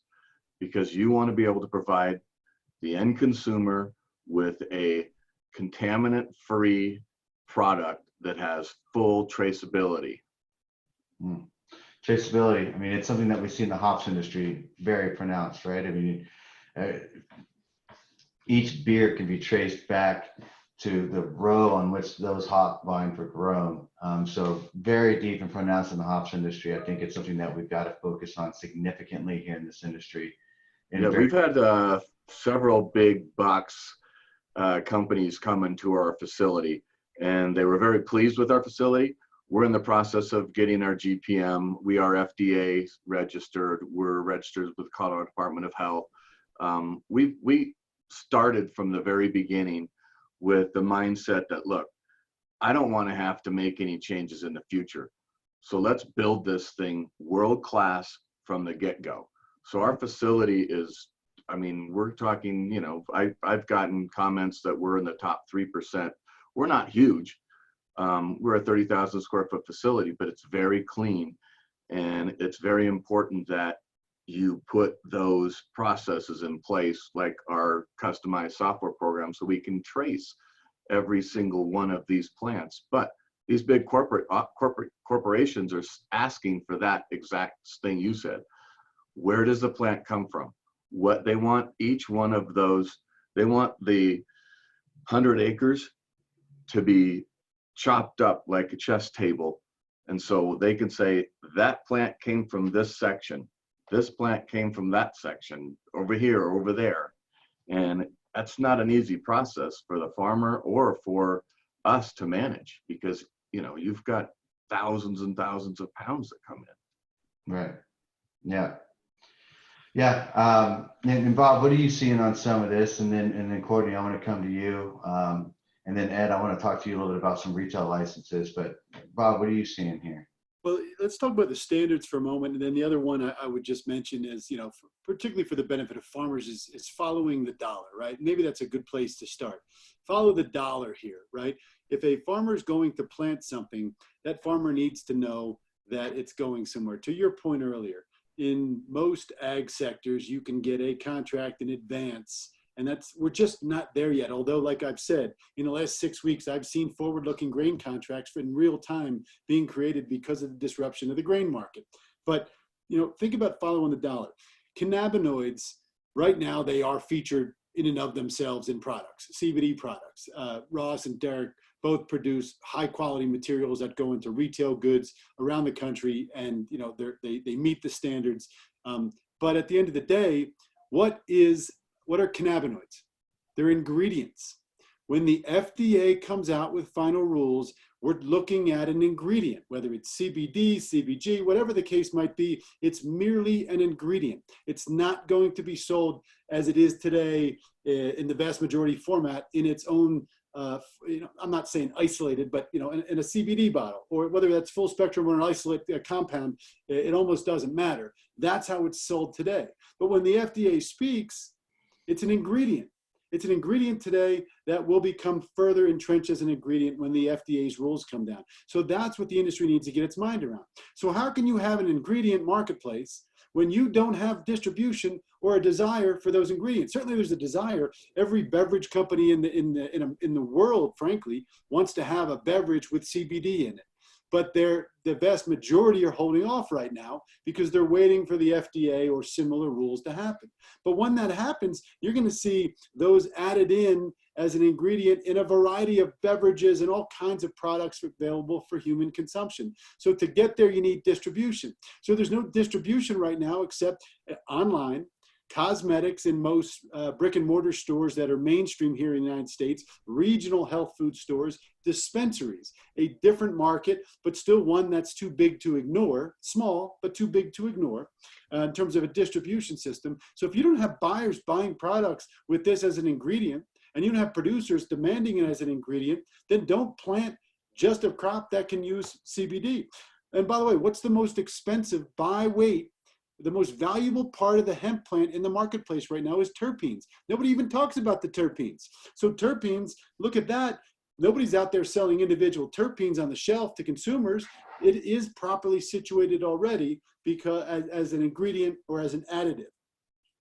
because you want to be able to provide the end consumer with a contaminant-free product that has full traceability. Traceability, I mean, it's something that we see in the hops industry very pronounced, right? I mean, each beer can be traced back to the row on which those hop vines were grown. So very deep and pronounced in the hops industry. I think it's something that we've got to focus on significantly here in this industry. And Yeah, we've had several big box companies come into our facility, and they were very pleased with our facility. We're in the process of getting our GPM. We are FDA registered. We're registered with the Colorado Department of Health. We started from the very beginning with the mindset that, look, I don't want to have to make any changes in the future. So let's build this thing world-class from the get-go. So our facility is, I mean, we're talking, you know, I've gotten comments that we're in the top 3%. We're not huge. We're a 30,000 square foot facility, but it's very clean. And it's very important that you put those processes in place, like our customized software program, so we can trace every single one of these plants. But these big corporations are asking for that exact thing you said. Where does the plant come from? What they want, each one of those, they want the 100 acres to be chopped up like a chess table. And so they can say that plant came from this section. This plant came from that section, over here, over there. And that's not an easy process for the farmer or for us to manage, because, you know, you've got thousands and thousands of pounds that come in. Right. Yeah. Yeah. And Bob, what are you seeing on some of this? And then Courtney, I want to come to you. And then Ed, I want to talk to you a little bit about some retail licenses. But Bob, what are you seeing here? Well, let's talk about the standards for a moment. And then the other one I would just mention is, you know, particularly for the benefit of farmers, is following the dollar, right? Maybe that's a good place to start. Follow the dollar here, right? If a farmer is going to plant something, that farmer needs to know that it's going somewhere. To your point earlier, in most ag sectors, you can get a contract in advance. And we're just not there yet. Although, like I've said, in the last 6 weeks, I've seen forward-looking grain contracts in real time being created because of the disruption of the grain market. But, you know, think about following the dollar. Cannabinoids, right now, they are featured in and of themselves in products, CBD products. Ross and Derek both produce high-quality materials that go into retail goods around the country, and, you know, they meet the standards. But at the end of the day, what are cannabinoids? They're ingredients. When the FDA comes out with final rules, we're looking at an ingredient, whether it's CBD, CBG, whatever the case might be. It's merely an ingredient. It's not going to be sold as it is today in the vast majority format in its own, you know, I'm not saying isolated, but, you know, in a CBD bottle, or whether that's full spectrum or an isolate compound, it almost doesn't matter. That's how it's sold today. But when the FDA speaks, it's an ingredient. It's an ingredient today that will become further entrenched as an ingredient when the FDA's rules come down. So that's what the industry needs to get its mind around. So how can you have an ingredient marketplace when you don't have distribution or a desire for those ingredients? Certainly there's a desire. Every beverage company in the world, frankly, wants to have a beverage with CBD in it. But the vast majority are holding off right now because they're waiting for the FDA or similar rules to happen. But when that happens, you're going to see those added in as an ingredient in a variety of beverages and all kinds of products available for human consumption. So to get there, you need distribution. So there's no distribution right now except online, cosmetics in most brick and mortar stores that are mainstream here in the United States, regional health food stores, dispensaries, a different market, but still one that's too big to ignore, small, but too big to ignore in terms of a distribution system. So if you don't have buyers buying products with this as an ingredient, and you don't have producers demanding it as an ingredient, then don't plant just a crop that can use CBD. And by the way, what's the most expensive by weight? The most valuable part of the hemp plant in the marketplace right now is terpenes. Nobody even talks about the terpenes. So terpenes, look at that. Nobody's out there selling individual terpenes on the shelf to consumers. It is properly situated already because as an ingredient or as an additive.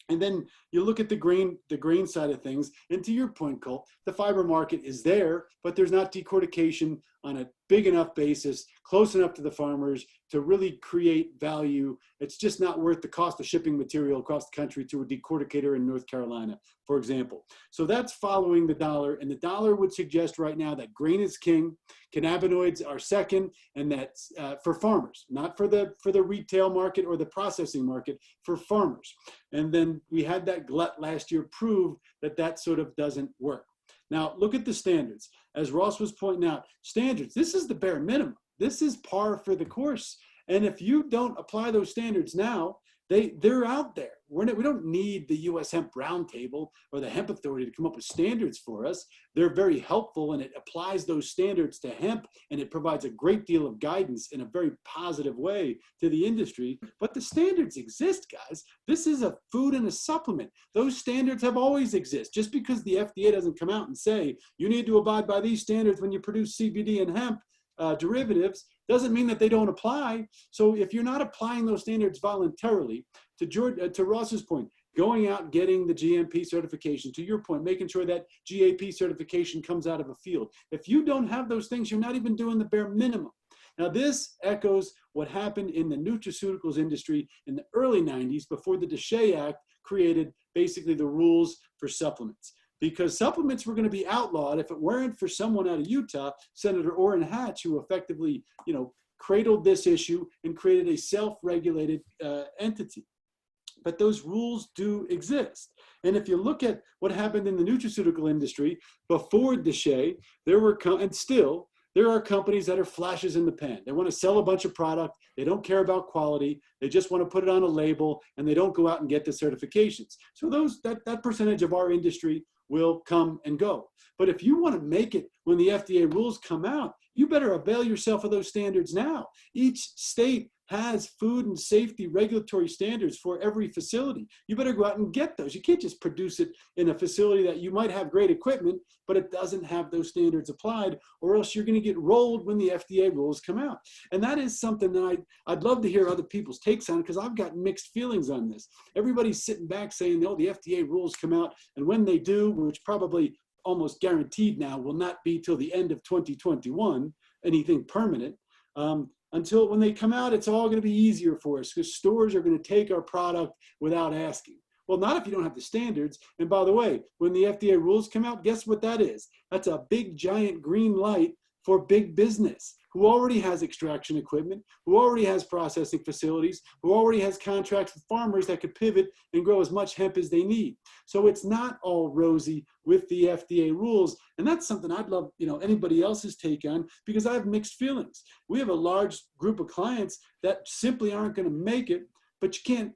And then you look at the grain side of things, and to your point, Colt, the fiber market is there, but there's not decortication on a big enough basis, close enough to the farmers to really create value. It's just not worth the cost of shipping material across the country to a decorticator in North Carolina, for example. So that's following the dollar, and the dollar would suggest right now that grain is king, cannabinoids are second, and that's for farmers, not for the retail market or the processing market, for farmers. And then we had that glut last year prove that that sort of doesn't work. Now, look at the standards. As Ross was pointing out, standards, this is the bare minimum. This is par for the course. And if you don't apply those standards now, they're out there. We don't need the U.S. Hemp Roundtable or the Hemp Authority to come up with standards for us. They're very helpful, and it applies those standards to hemp, and it provides a great deal of guidance in a very positive way to the industry. But the standards exist, guys. This is a food and a supplement. Those standards have always existed. Just because the FDA doesn't come out and say, you need to abide by these standards when you produce CBD and hemp derivatives, doesn't mean that they don't apply. So if you're not applying those standards voluntarily, to Ross's point, going out and getting the GMP certification, to your point, making sure that GAP certification comes out of a field. If you don't have those things, you're not even doing the bare minimum. Now this echoes what happened in the nutraceuticals industry in the early 90s before the DSHEA Act created basically the rules for supplements. Because supplements were going to be outlawed if it weren't for someone out of Utah, Senator Orrin Hatch, who effectively, cradled this issue and created a self-regulated entity. But those rules do exist. And if you look at what happened in the nutraceutical industry before DSHEA, there are companies that are flashes in the pan. They want to sell a bunch of product. They don't care about quality. They just want to put it on a label, and they don't go out and get the certifications. So that percentage of our industry will come and go. But if you want to make it when the FDA rules come out, you better avail yourself of those standards now. Each state has food and safety regulatory standards for every facility. You better go out and get those. You can't just produce it in a facility that you might have great equipment, but it doesn't have those standards applied, or else you're going to get rolled when the FDA rules come out. And that is something that I'd love to hear other people's takes on, because I've got mixed feelings on this. Everybody's sitting back saying, oh, the FDA rules come out, and when they do, which probably almost guaranteed now will not be till the end of 2021, anything permanent, until when they come out, it's all going to be easier for us because stores are going to take our product without asking. Well, not if you don't have the standards. And by the way, when the FDA rules come out, guess what that is? That's a big, giant green light for big business who already has extraction equipment, who already has processing facilities, who already has contracts with farmers that could pivot and grow as much hemp as they need. So it's not all rosy with the FDA rules. And that's something I'd love, anybody else's take on, because I have mixed feelings. We have a large group of clients that simply aren't going to make it, but you can't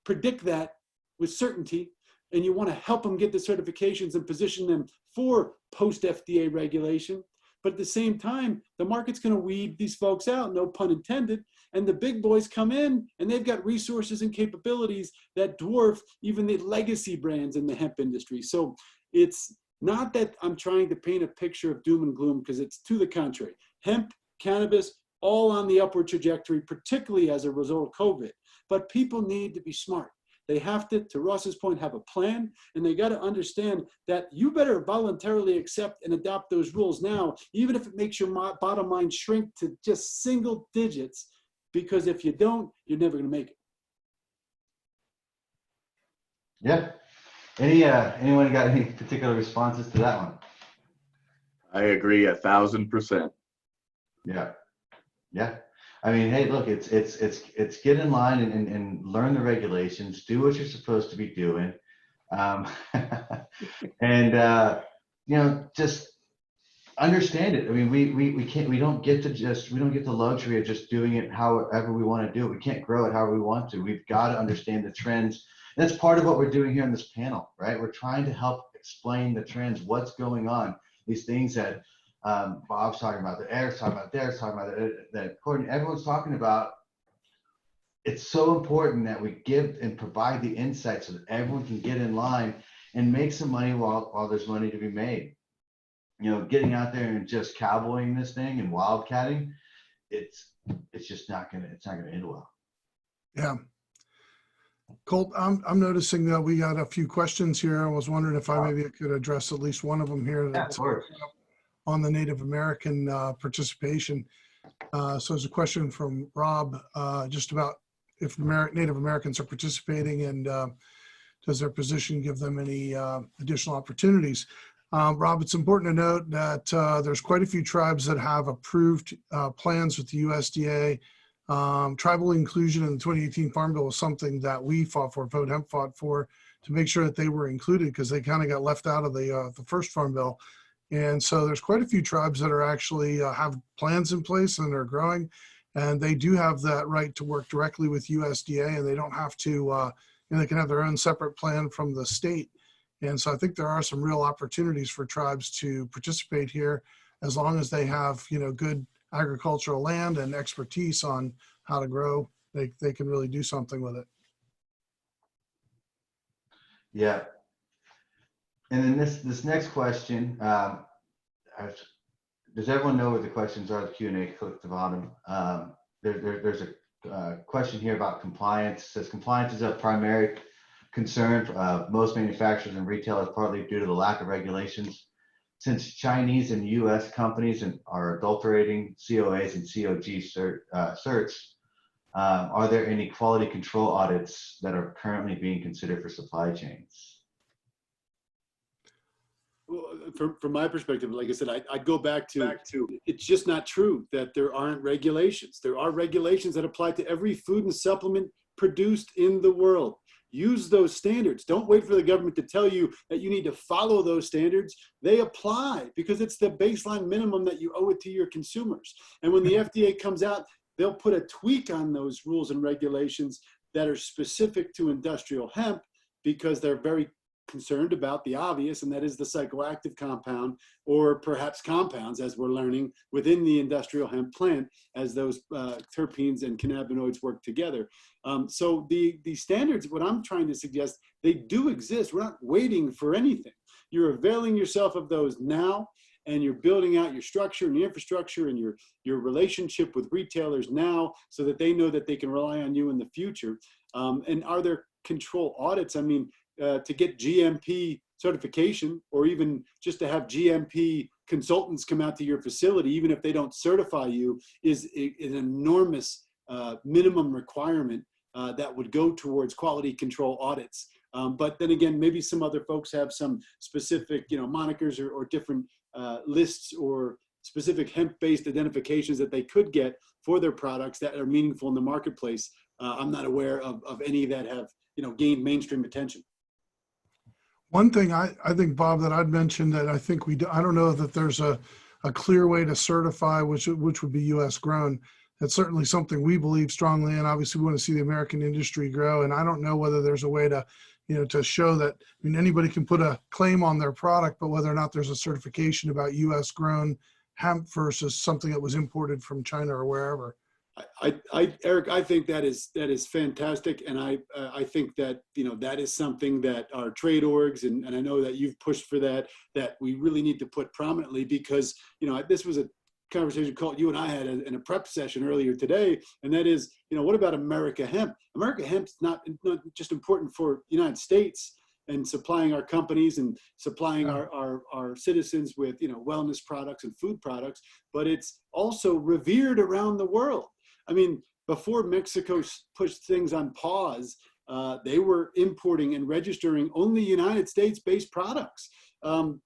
predict that with certainty. And you want to help them get the certifications and position them for post-FDA regulation. But at the same time, the market's going to weed these folks out, no pun intended. And the big boys come in and they've got resources and capabilities that dwarf even the legacy brands in the hemp industry. So it's not that I'm trying to paint a picture of doom and gloom, because it's to the contrary. Hemp, cannabis, all on the upward trajectory, particularly as a result of COVID. But people need to be smart. They have to Ross's point, have a plan, and they got to understand that you better voluntarily accept and adopt those rules now, even if it makes your bottom line shrink to just single digits, because if you don't, you're never going to make it. Yeah. Anyone got any particular responses to that one? I agree 1,000%. Yeah. Yeah. I mean, hey, look, it's get in line and learn the regulations, do what you're supposed to be doing. Just understand it. I mean, we don't get the luxury of just doing it however we want to do it. We can't grow it however we want to. We've got to understand the trends. And that's part of what we're doing here in this panel, right? We're trying to help explain the trends, what's going on, these things that Bob's talking about, that Eric's talking about, Derek's talking about, that Courtney, everyone's talking about. It's so important that we give and provide the insights so that everyone can get in line and make some money while there's money to be made. You know, getting out there and just cowboying this thing and wildcatting, it's just not gonna end well. Yeah. Colt, I'm noticing that we got a few questions here. I was wondering if maybe could address at least one of them here. Yeah, of course. On the Native American participation. So there's a question from Rob just about if Native Americans are participating, and does their position give them any additional opportunities? Rob, it's important to note that there's quite a few tribes that have approved plans with the USDA. Tribal inclusion in the 2018 Farm Bill was something that we fought for, Vote Hemp fought for, to make sure that they were included, because they kind of got left out of the first Farm Bill. And so there's quite a few tribes that are actually have plans in place and are growing, and they do have that right to work directly with USDA, and they don't have to, they can have their own separate plan from the state. And so I think there are some real opportunities for tribes to participate here, as long as they have, good agricultural land and expertise on how to grow. They can really do something with it. Yeah. And then this next question, does everyone know what the questions are? The Q&A, click at the bottom. There's a question here about compliance. It says compliance is a primary concern for most manufacturers and retailers, partly due to the lack of regulations. Since Chinese and U.S. companies are adulterating COAs and COG certs, are there any quality control audits that are currently being considered for supply chains? Well, from my perspective, like I said, I'd go back to it's just not true that there aren't regulations. There are regulations that apply to every food and supplement produced in the world. Use those standards. Don't wait for the government to tell you that you need to follow those standards. They apply because it's the baseline minimum that you owe it to your consumers. And when the FDA comes out, they'll put a tweak on those rules and regulations that are specific to industrial hemp, because they're very concerned about the obvious, and that is the psychoactive compound, or perhaps compounds, as we're learning, within the industrial hemp plant as those terpenes and cannabinoids work together. So the standards, what I'm trying to suggest, they do exist. We're not waiting for anything. You're availing yourself of those now, and you're building out your structure and your infrastructure and your relationship with retailers now, so that they know that they can rely on you in the future. And are there control audits? I mean, to get GMP certification, or even just to have GMP consultants come out to your facility, even if they don't certify you, is an enormous minimum requirement that would go towards quality control audits. But then again, maybe some other folks have some specific, monikers or different lists or specific hemp-based identifications that they could get for their products that are meaningful in the marketplace. I'm not aware of any that have, gained mainstream attention. One thing I think, Bob, that I'd mention that I think I don't know that there's a clear way to certify which would be U.S. grown. That's certainly something we believe strongly in. Obviously, we want to see the American industry grow, and I don't know whether there's a way to, to show that. I mean, anybody can put a claim on their product, but whether or not there's a certification about U.S. grown hemp versus something that was imported from China or wherever. Eric, I think that is fantastic, and I think that that is something that our trade orgs and I know that you've pushed for that we really need to put prominently, because this was a conversation Colt you and I had in a prep session earlier today, and that is what about America Hemp? America Hemp's not just important for the United States and supplying our companies and supplying our citizens with wellness products and food products, but it's also revered around the world. I mean, before Mexico pushed things on pause, they were importing and registering only United States-based products.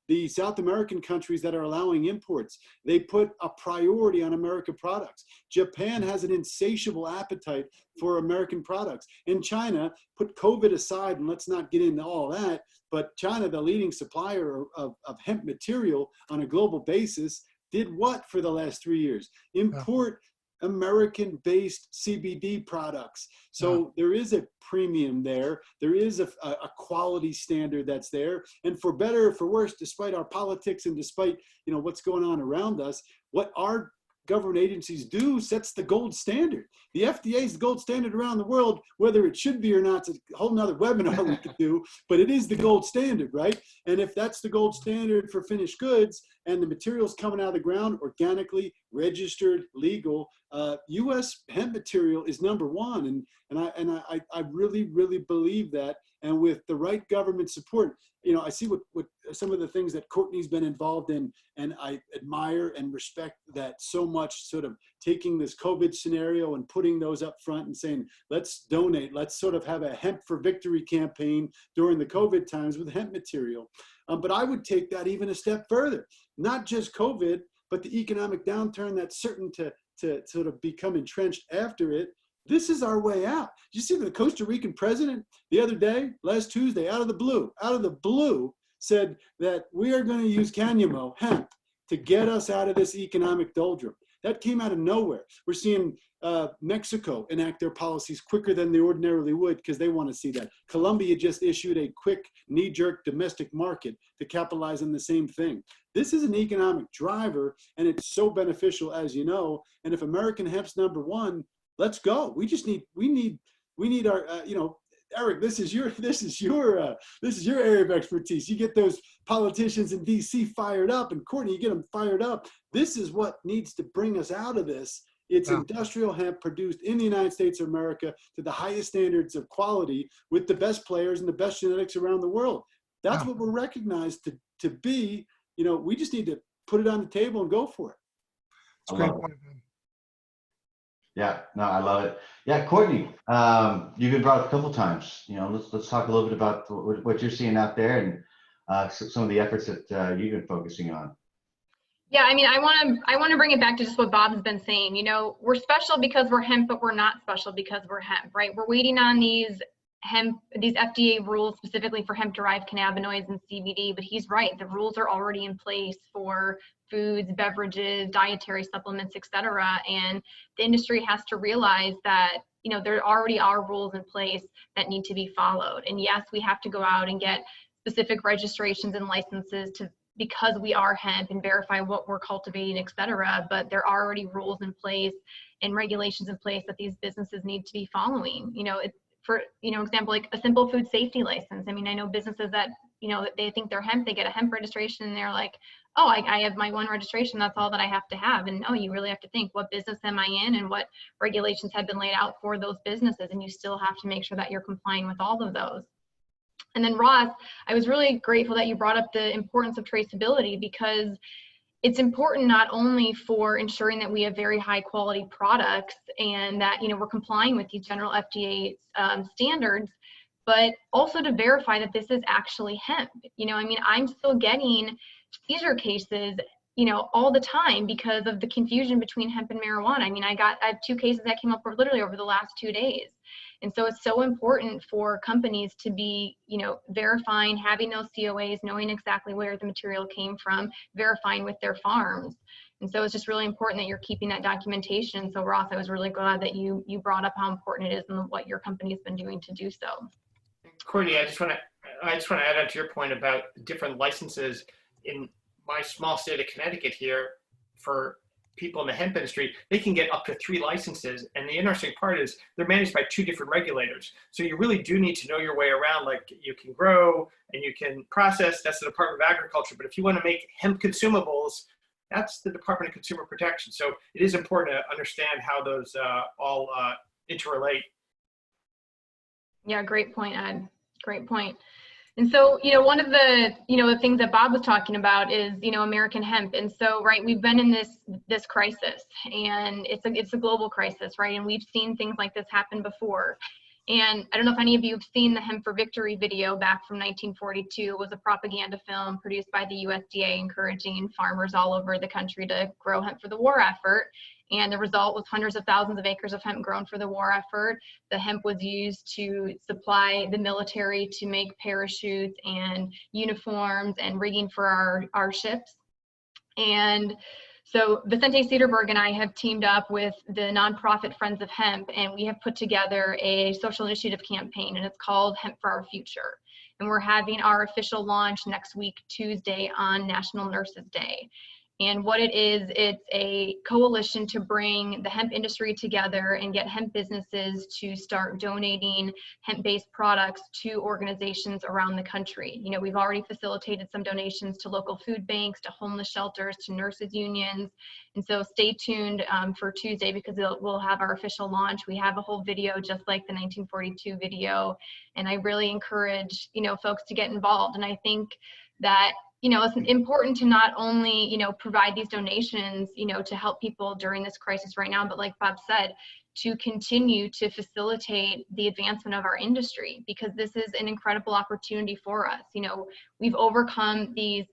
The South American countries that are allowing imports, they put a priority on American products. Japan has an insatiable appetite for American products. And China, put COVID aside, and let's not get into all that, but China, the leading supplier of hemp material on a global basis, did what for the last 3 years? Import American-based CBD products. So there is a premium there. There is a quality standard that's there. And for better or for worse, despite our politics and despite, you know, what's going on around us, what our government agencies do sets the gold standard. The FDA is the gold standard around the world. Whether it should be or not, it's a whole nother webinar we could do, but it is the gold standard, right? And if that's the gold standard for finished goods and the materials coming out of the ground, organically, registered, legal, U.S. hemp material is number one. And I really, really believe that. And with the right government support, you know, I see what some of the things that Courtney's been involved in, and I admire and respect that so much, sort of taking this COVID scenario and putting those up front and saying, let's donate, let's sort of have a Hemp for Victory campaign during the COVID times with hemp material. But I would take that even a step further, not just COVID, but the economic downturn that's certain to sort of become entrenched after it. This is our way out. Did you see the Costa Rican president the other day, last Tuesday, out of the blue, said that we are going to use cannabis, hemp, to get us out of this economic doldrum. That came out of nowhere. We're seeing Mexico enact their policies quicker than they ordinarily would because they want to see that. Colombia just issued a quick knee-jerk domestic market to capitalize on the same thing. This is an economic driver, and it's so beneficial, as you know. And if American hemp's number one, let's go. We need our, you know, Eric, this is your area of expertise. You get those politicians in DC fired up, and Courtney, you get them fired up. This is what needs to bring us out of this. It's industrial hemp produced in the United States of America to the highest standards of quality with the best players and the best genetics around the world. That's what we're recognized to be. You know, we just need to put it on the table and go for it. It's a great point. Yeah, no, I love it. Yeah, Courtney, you've been brought up a couple times. You know, let's talk a little bit about what you're seeing out there and some of the efforts that you've been focusing on. Yeah, I mean, I want to bring it back to just what Bob's been saying. You know, we're special because we're hemp, but we're not special because we're hemp, right? We're waiting on these FDA rules specifically for hemp-derived cannabinoids and CBD, but he's right. The rules are already in place for foods, beverages, dietary supplements, etc. And the industry has to realize that, you know, there already are rules in place that need to be followed. And yes, we have to go out and get specific registrations and licenses because we are hemp and verify what we're cultivating, etc. But there are already rules in place and regulations in place that these businesses need to be following. You know, for, you know, example, like a simple food safety license. I mean, I know businesses that, you know, they think they're hemp, they get a hemp registration and they're like, oh, I have my one registration, that's all that I have to have. And no, you really have to think, what business am I in and what regulations have been laid out for those businesses? And you still have to make sure that you're complying with all of those. And then Ross, I was really grateful that you brought up the importance of traceability, because it's important not only for ensuring that we have very high quality products and that, you know, we're complying with the general FDA standards, but also to verify that this is actually hemp. You know, I mean, I'm still getting seizure cases, you know, all the time because of the confusion between hemp and marijuana. I mean, I have 2 cases that came up literally over the last 2 days. And so it's so important for companies to be, you know, verifying, having those COAs, knowing exactly where the material came from, verifying with their farms. And so it's just really important that you're keeping that documentation. So Ross, I was really glad that you brought up how important it is and what your company's been doing to do so. Courtney, I just want to add on to your point about different licenses. In my small state of Connecticut here, for people in the hemp industry, they can get up to 3 licenses. And the interesting part is they're managed by 2 different regulators. So you really do need to know your way around. Like, you can grow and you can process, that's the Department of Agriculture. But if you want to make hemp consumables, that's the Department of Consumer Protection. So it is important to understand how those all interrelate. Yeah, great point, Ed. Great point. And so, you know, one of the, you know, the things that Bob was talking about is, you know, American hemp. And so, right, we've been in this crisis, and it's a global crisis, right? And we've seen things like this happen before. And I don't know if any of you have seen the Hemp for Victory video back from 1942. It was a propaganda film produced by the USDA encouraging farmers all over the country to grow hemp for the war effort. And the result was hundreds of thousands of acres of hemp grown for the war effort. The hemp was used to supply the military to make parachutes and uniforms and rigging for our ships. And So Vicente Cedarberg and I have teamed up with the nonprofit Friends of Hemp, and we have put together a social initiative campaign, and it's called Hemp for Our Future. And we're having our official launch next week, Tuesday, on National Nurses Day. And what it is, it's a coalition to bring the hemp industry together and get hemp businesses to start donating hemp-based products to organizations around the country. You know, we've already facilitated some donations to local food banks, to homeless shelters, to nurses unions. And so stay tuned for Tuesday, because we'll have our official launch. We have a whole video just like the 1942 video. And I really encourage, you know, folks to get involved. And I think that, you know, it's important to not only, you know, provide these donations, you know, to help people during this crisis right now, but like Bob said, to continue to facilitate the advancement of our industry, because this is an incredible opportunity for us. You know, we've overcome these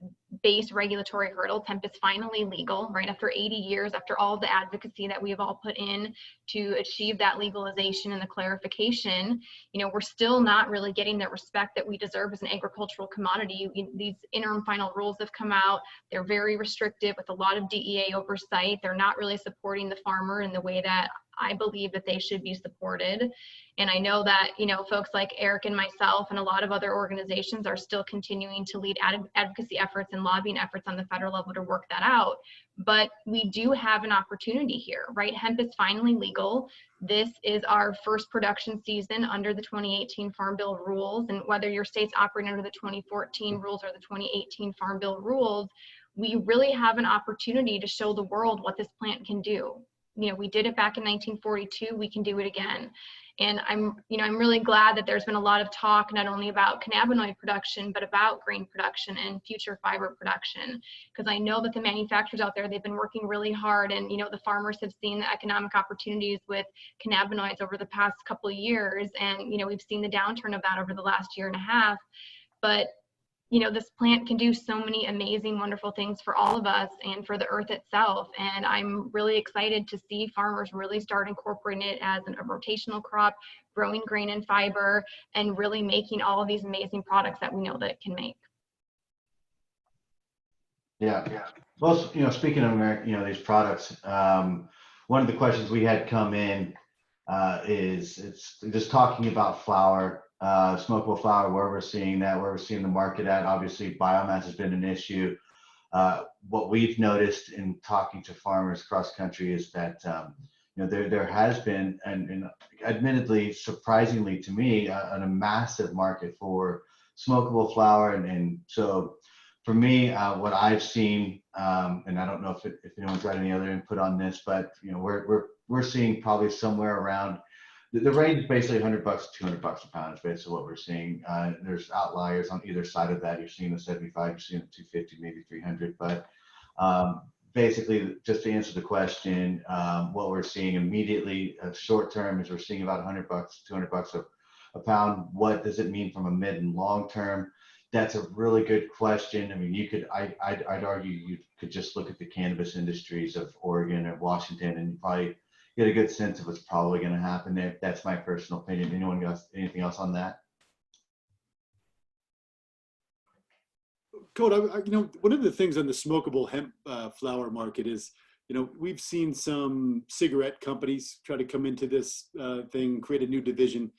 base regulatory hurdles. Hemp is finally legal, right? After 80 years, after all the advocacy that we have all put in to achieve that legalization and the clarification, you know, we're still not really getting the respect that we deserve as an agricultural commodity. These interim final rules have come out. They're very restrictive with a lot of DEA oversight. They're not really supporting the farmer in the way that I believe that they should be supported. And I know that, you know, folks like Eric and myself and a lot of other organizations are still continuing to lead advocacy efforts and lobbying efforts on the federal level to work that out. But we do have an opportunity here, right? Hemp is finally legal. This is our first production season under the 2018 Farm Bill rules. And whether your state's operating under the 2014 rules or the 2018 Farm Bill rules, we really have an opportunity to show the world what this plant can do. You know, we did it back in 1942, we can do it again. And I'm really glad that there's been a lot of talk, not only about cannabinoid production, but about grain production and future fiber production. Because I know that the manufacturers out there, they've been working really hard, and, you know, the farmers have seen the economic opportunities with cannabinoids over the past couple of years. And, you know, we've seen the downturn of that over the last year and a half. But you know, this plant can do so many amazing, wonderful things for all of us and for the earth itself. And I'm really excited to see farmers really start incorporating it as a rotational crop, growing grain and fiber, and really making all of these amazing products that we know that it can make. Yeah. Well, you know, speaking of these products, one of the questions we had come in is it's just talking about flower. Smokable flower, where we're seeing the market at. Obviously, biomass has been an issue. What we've noticed in talking to farmers across country is that you know, there has been, and admittedly, surprisingly to me, a massive market for smokable flower. And so for me, what I've seen, and I don't know if anyone's got any other input on this, but you know, we're seeing probably somewhere around. The range is basically $100 to $200 a pound is basically what we're seeing. There's outliers on either side of that. You're seeing the 75, you're seeing the 250, maybe 300. But basically, just to answer the question, what we're seeing immediately, short term, is we're seeing about $100, $200 a pound. What does it mean from a mid and long term? That's a really good question. I mean, I'd argue you could just look at the cannabis industries of Oregon or Washington, and you probably get a good sense of what's probably going to happen there. That's my personal opinion. Anyone got anything else on that? Code, you know, one of the things on the smokable hemp flower market is, you know, we've seen some cigarette companies try to come into this thing, create a new division,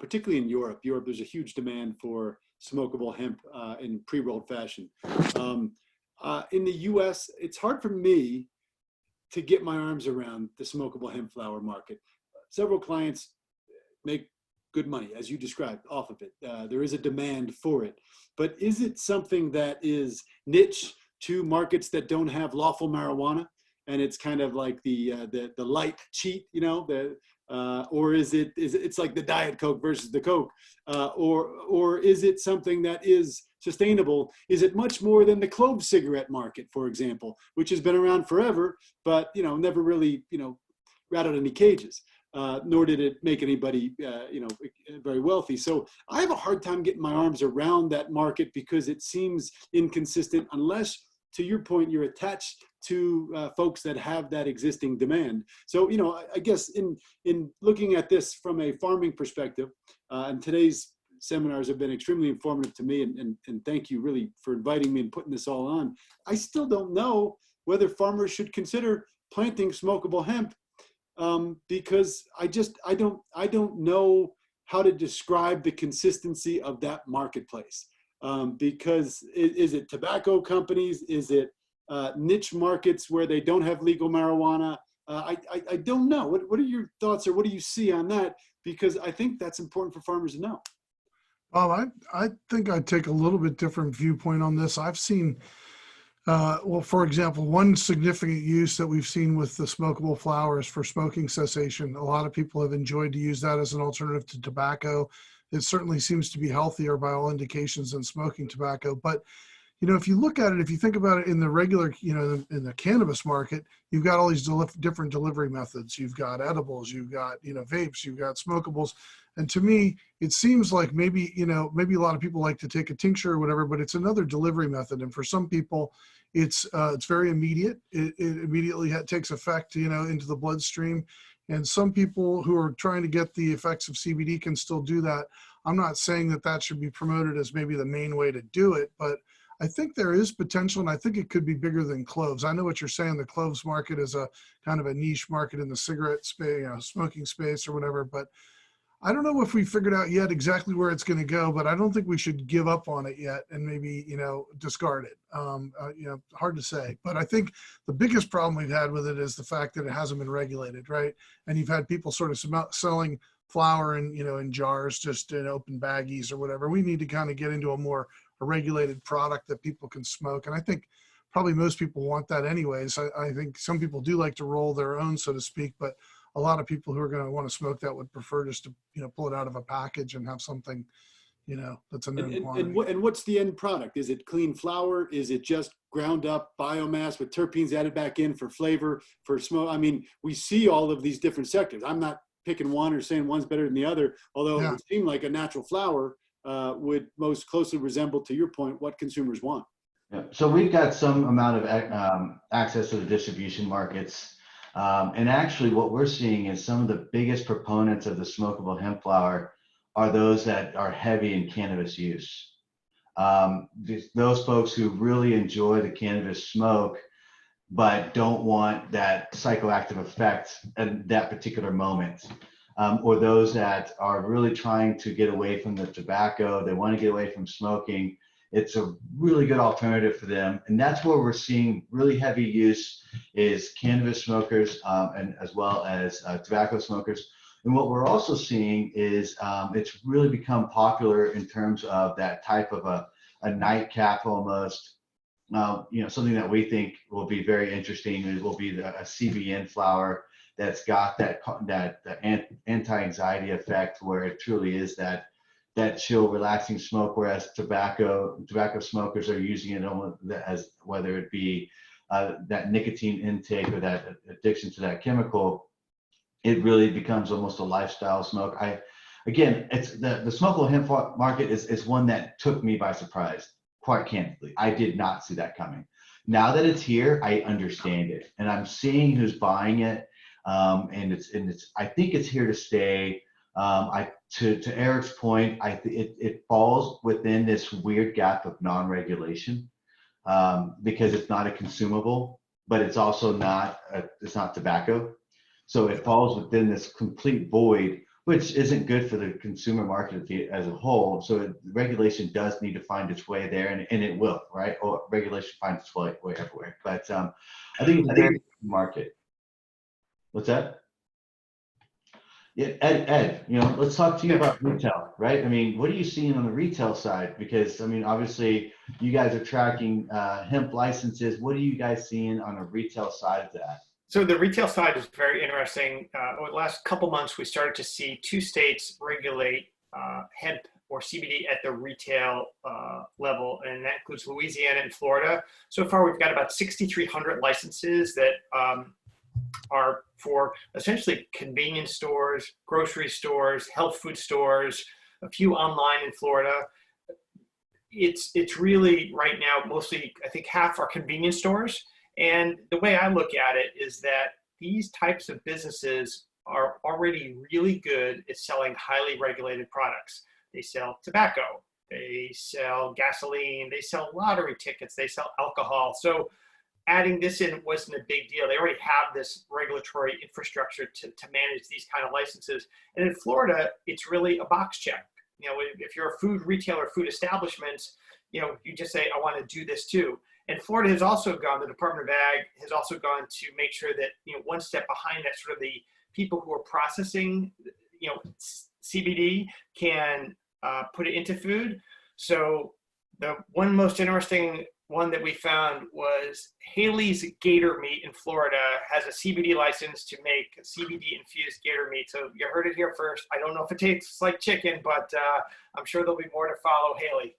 particularly in Europe. There's a huge demand for smokable hemp in pre-rolled fashion. In the US, it's hard for me to get my arms around the smokable hemp flower market. Several clients make good money, as you described, off of it. There is a demand for it. But is it something that is niche to markets that don't have lawful marijuana? And it's kind of like the light cheat, you know, or is it's like the Diet Coke versus the Coke, or is it something that is sustainable? Is it much more than the clove cigarette market, for example, which has been around forever, but, you know, never really, you know, rattled any cages, nor did it make anybody, you know, very wealthy. So I have a hard time getting my arms around that market because it seems inconsistent unless, to your point, you're attached to folks that have that existing demand. So, you know, I guess in looking at this from a farming perspective, and today's seminars have been extremely informative to me, and thank you really for inviting me and putting this all on. I still don't know whether farmers should consider planting smokable hemp, because I don't know how to describe the consistency of that marketplace. Because is it tobacco companies? Is it niche markets where they don't have legal marijuana? I don't know. What are your thoughts, or what do you see on that? Because I think that's important for farmers to know. Well, I think I'd take a little bit different viewpoint on this. I've seen, well, for example, one significant use that we've seen with the smokable flower is for smoking cessation. A lot of people have enjoyed to use that as an alternative to tobacco. It certainly seems to be healthier by all indications than smoking tobacco. But if you look at it, if you think about it in the regular, in the cannabis market, you've got all these different delivery methods. You've got edibles, you've got, vapes, you've got smokables. And to me, it seems like maybe a lot of people like to take a tincture or whatever, but it's another delivery method. And for some people, it's very immediate. It immediately takes effect, into the bloodstream. And some people who are trying to get the effects of CBD can still do that. I'm not saying that should be promoted as maybe the main way to do it, but I think there is potential, and I think it could be bigger than cloves. I know what you're saying. The cloves market is a kind of a niche market in the cigarette space, smoking space or whatever, but I don't know if we figured out yet exactly where it's going to go, but I don't think we should give up on it yet and maybe, discard it. Hard to say, but I think the biggest problem we've had with it is the fact that it hasn't been regulated, right? And you've had people sort of selling flour in jars, just in open baggies or whatever. We need to kind of get into a regulated product that people can smoke. And I think probably most people want that anyways. I think some people do like to roll their own, so to speak, but a lot of people who are going to want to smoke that would prefer just to, pull it out of a package and have something, that's a known quantity. And what's the end product? Is it clean flour? Is it just ground up biomass with terpenes added back in for flavor, for smoke? I mean, we see all of these different sectors. I'm not picking one or saying one's better than the other, although it would seem like a natural flour would most closely resemble, to your point, what consumers want. Yeah. So we've got some amount of access to the distribution markets. And actually what we're seeing is some of the biggest proponents of the smokable hemp flower are those that are heavy in cannabis use. Those folks who really enjoy the cannabis smoke, but don't want that psychoactive effect at that particular moment. Or those that are really trying to get away from the tobacco, they want to get away from smoking. It's a really good alternative for them. And that's where we're seeing really heavy use is cannabis smokers and as well as tobacco smokers. And what we're also seeing is it's really become popular in terms of that type of a nightcap almost. Something that we think will be very interesting is will be a CBN flower that's got that anti-anxiety effect where it truly is that chill, relaxing smoke, whereas tobacco smokers are using it as whether it be that nicotine intake or that addiction to that chemical, it really becomes almost a lifestyle smoke. It's the smokable hemp market is one that took me by surprise, quite candidly. I did not see that coming. Now that it's here, I understand it, and I'm seeing who's buying it, and it's. I think it's here to stay. To Eric's point, it falls within this weird gap of non-regulation because it's not a consumable, but it's also not it's not tobacco, so it falls within this complete void, which isn't good for the consumer market as a whole. So regulation does need to find its way there, and it will, right? Or regulation finds its way everywhere. But I think it's a market. What's that? Yeah, Ed, let's talk to you about retail, right? I mean, what are you seeing on the retail side? Because, I mean, obviously you guys are tracking hemp licenses. What are you guys seeing on the retail side of that? So the retail side is very interesting. Over the last couple months, we started to see 2 states regulate hemp or CBD at the retail level, and that includes Louisiana and Florida. So far, we've got about 6,300 licenses that are for essentially convenience stores, grocery stores, health food stores, a few online in Florida. It's really right now, mostly, I think half are convenience stores. And the way I look at it is that these types of businesses are already really good at selling highly regulated products. They sell tobacco, they sell gasoline, they sell lottery tickets, they sell alcohol. So adding this in wasn't a big deal. They already have this regulatory infrastructure to manage these kind of licenses. And in Florida, it's really a box check. You know, if you're a food retailer, food establishment, you know, you just say, I want to do this too. And Florida has also gone, the Department of Ag has also gone to make sure that, you know, one step behind that, sort of the people who are processing, you know, CBD can put it into food. So the one most interesting one that we found was Haley's Gator Meat in Florida has a CBD license to make CBD infused gator meat. So you heard it here first. I don't know if it tastes like chicken, but I'm sure there'll be more to follow Haley.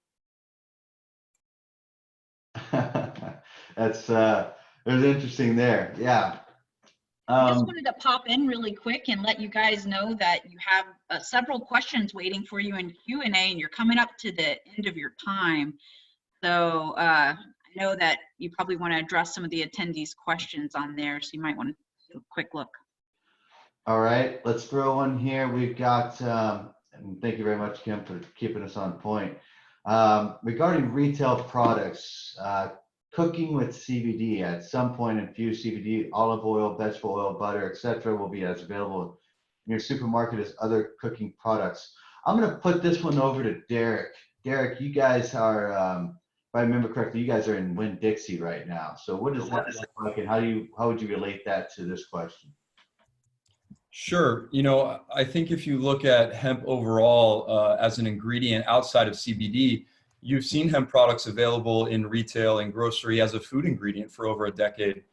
That's it was interesting there. Yeah. I just wanted to pop in really quick and let you guys know that you have several questions waiting for you in Q&A, and you're coming up to the end of your time. So I know that you probably want to address some of the attendees' questions on there, so you might want to take a quick look. All right, let's throw one here. We've got, and thank you very much, Kim, for keeping us on point. Regarding retail products, cooking with CBD, at some point infused CBD, olive oil, vegetable oil, butter, etc., will be as available in your supermarket as other cooking products. I'm going to put this one over to Derek. Derek, you guys are, if I remember correctly, you guys are in Winn-Dixie right now. So what does that look like, and how would you relate that to this question? Sure. You know, I think if you look at hemp overall as an ingredient outside of CBD, you've seen hemp products available in retail and grocery as a food ingredient for over a decade.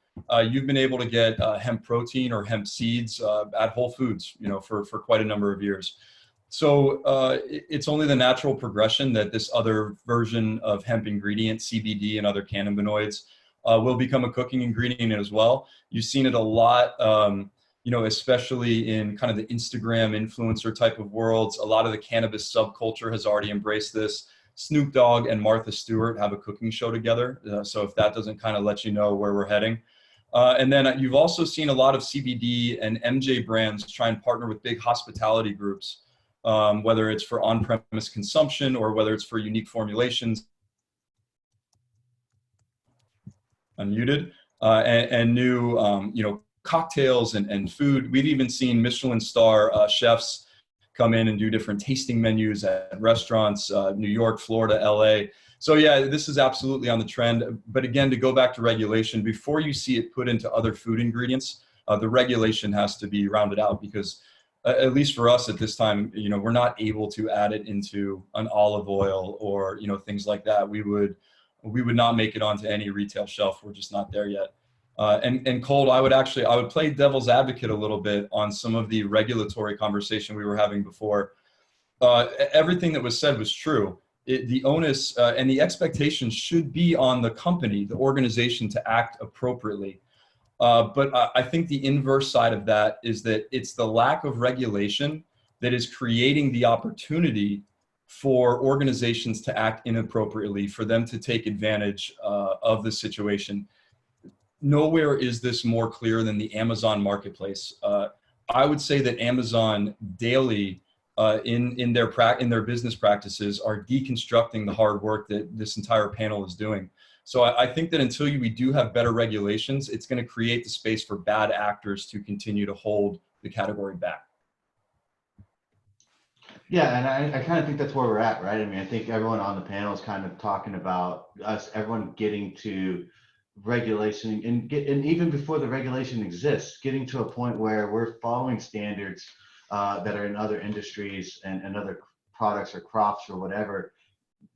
You've been able to get hemp protein or hemp seeds at Whole Foods, you know, for quite a number of years. So it's only the natural progression that this other version of hemp ingredient, CBD and other cannabinoids, will become a cooking ingredient as well. You've seen it a lot, you know, especially in kind of the Instagram influencer type of worlds. A lot of the cannabis subculture has already embraced this. Snoop Dogg and Martha Stewart have a cooking show together. So if that doesn't kind of let you know where we're heading. And then you've also seen a lot of CBD and MJ brands try and partner with big hospitality groups, whether it's for on-premise consumption or whether it's for unique formulations. Unmuted. And new, you know, cocktails and food. We've even seen Michelin star chefs come in and do different tasting menus at restaurants, New York, Florida, LA. So yeah, this is absolutely on the trend. But again, to go back to regulation, before you see it put into other food ingredients, the regulation has to be rounded out, because at least for us at this time, you know, we're not able to add it into an olive oil or, you know, things like that. We would not make it onto any retail shelf. We're just not there yet. And Colt, I would play devil's advocate a little bit on some of the regulatory conversation we were having before. Everything that was said was true. The onus and the expectation should be on the company, the organization, to act appropriately. But I think the inverse side of that is that it's the lack of regulation that is creating the opportunity for organizations to act inappropriately, for them to take advantage of the situation. Nowhere is this more clear than the Amazon marketplace. I would say that Amazon daily in their business practices are deconstructing the hard work that this entire panel is doing. So I think that until we do have better regulations, it's going to create the space for bad actors to continue to hold the category back. Yeah, and I kind of think that's where we're at, right? I mean, I think everyone on the panel is kind of talking about everyone getting to regulation and even before the regulation exists, getting to a point where we're following standards that are in other industries and other products or crops or whatever.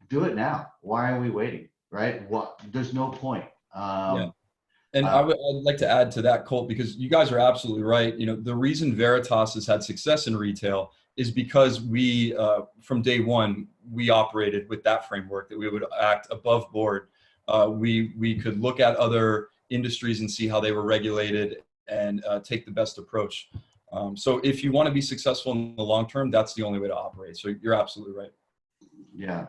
Do it now. Why are we waiting, right? There's no point. Yeah. And I'd like to add to that, Colt, because you guys are absolutely right. You know, the reason Veritas has had success in retail is because we, from day one, we operated with that framework, that we would act above board. We could look at other industries and see how they were regulated and take the best approach. So if you want to be successful in the long term, that's the only way to operate. So you're absolutely right. Yeah.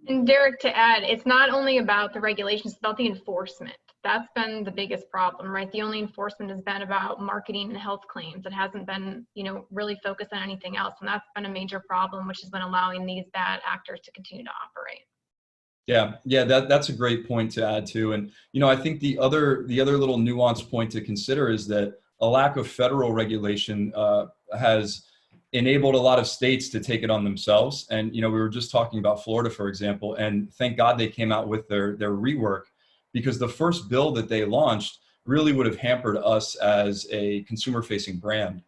And Derek, to add, it's not only about the regulations, it's about the enforcement. That's been the biggest problem, right? The only enforcement has been about marketing and health claims. It hasn't been, you know, really focused on anything else. And that's been a major problem, which has been allowing these bad actors to continue to operate. Yeah, that's a great point to add to. And I think the other little nuanced point to consider is that a lack of federal regulation has enabled a lot of states to take it on themselves. And we were just talking about Florida, for example, and thank God they came out with their rework, because the first bill that they launched really would have hampered us as a consumer-facing brand.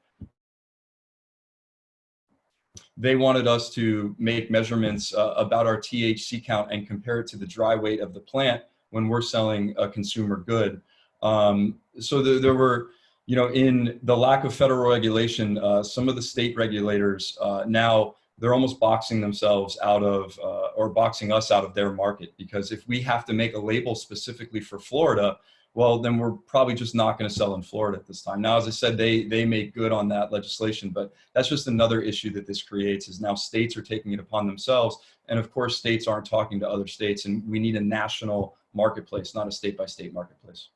They wanted us to make measurements about our THC count and compare it to the dry weight of the plant when we're selling a consumer good. So there were, in the lack of federal regulation, some of the state regulators now, they're almost boxing themselves out of, or boxing us out of their market, because if we have to make a label specifically for Florida, well, then we're probably just not going to sell in Florida at this time. Now, as I said, they make good on that legislation, but that's just another issue that this creates, is now states are taking it upon themselves. And of course, states aren't talking to other states, and we need a national marketplace, not a state-by-state marketplace.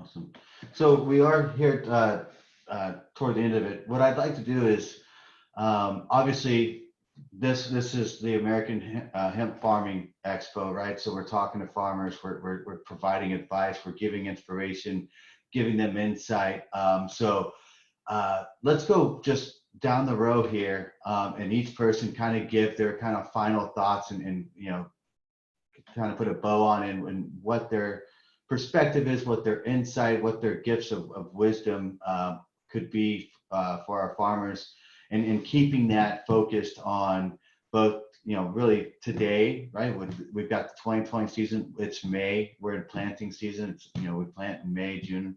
Awesome. So we are here toward the end of it. What I'd like to do is, obviously, this is the American Hemp Farming Expo, right? So we're talking to farmers, we're providing advice, we're giving inspiration, giving them insight. So let's go just down the road here, and each person kind of give their kind of final thoughts and kind of put a bow on and what their perspective is, what their insight, what their gifts of wisdom could be for our farmers. And keeping that focused on both, really today, right? We've got the 2020 season. It's May. We're in planting season. It's, we plant in May, June.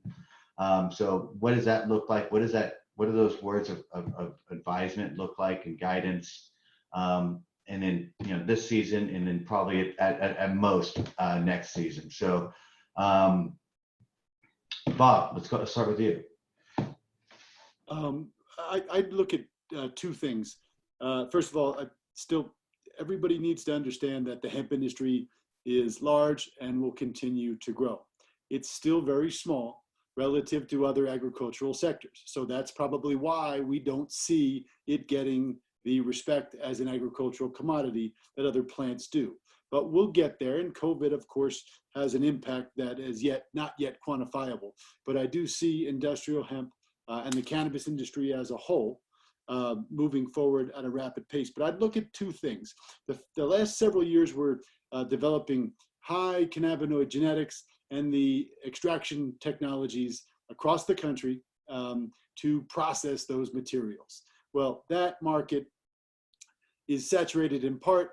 So what does that look like? What do those words of advisement look like and guidance? And then, this season, and then probably at most next season. So, Bob, let's start with you. I'd look at two things. First of all, everybody needs to understand that the hemp industry is large and will continue to grow. It's still very small relative to other agricultural sectors. So that's probably why we don't see it getting the respect as an agricultural commodity that other plants do. But we'll get there, and COVID, of course, has an impact that is not yet quantifiable. But I do see industrial hemp and the cannabis industry as a whole moving forward at a rapid pace. But I'd look at two things. The last several years, we're developing high cannabinoid genetics and the extraction technologies across the country to process those materials. Well, that market is saturated in part,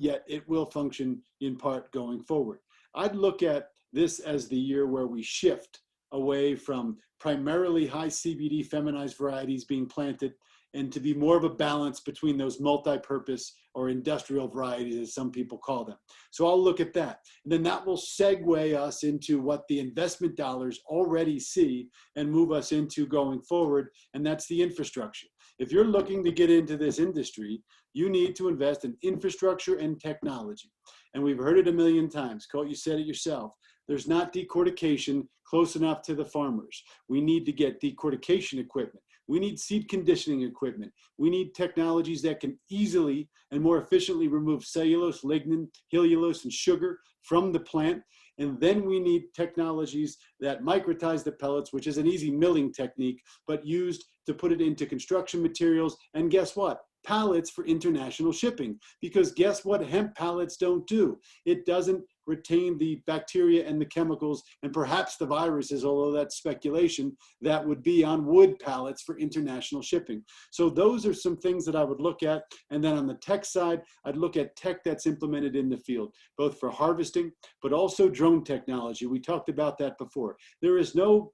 yet it will function in part going forward. I'd look at this as the year where we shift away from primarily high CBD feminized varieties being planted, and to be more of a balance between those multi-purpose or industrial varieties, as some people call them. So I'll look at that. And then that will segue us into what the investment dollars already see and move us into going forward, and that's the infrastructure. If you're looking to get into this industry, you need to invest in infrastructure and technology. And we've heard it a million times. Colt, you said it yourself. There's not decortication close enough to the farmers. We need to get decortication equipment. We need seed conditioning equipment. We need technologies that can easily and more efficiently remove cellulose, lignin, heliulose, and sugar from the plant. And then we need technologies that microtize the pellets, which is an easy milling technique, but used to put it into construction materials. And guess what? Pallets for international shipping. Because guess what hemp pallets don't do? It doesn't retain the bacteria and the chemicals and perhaps the viruses, although that's speculation, that would be on wood pallets for international shipping. So those are some things that I would look at. And then on the tech side, I'd look at tech that's implemented in the field, both for harvesting, but also drone technology. We talked about that before. There is no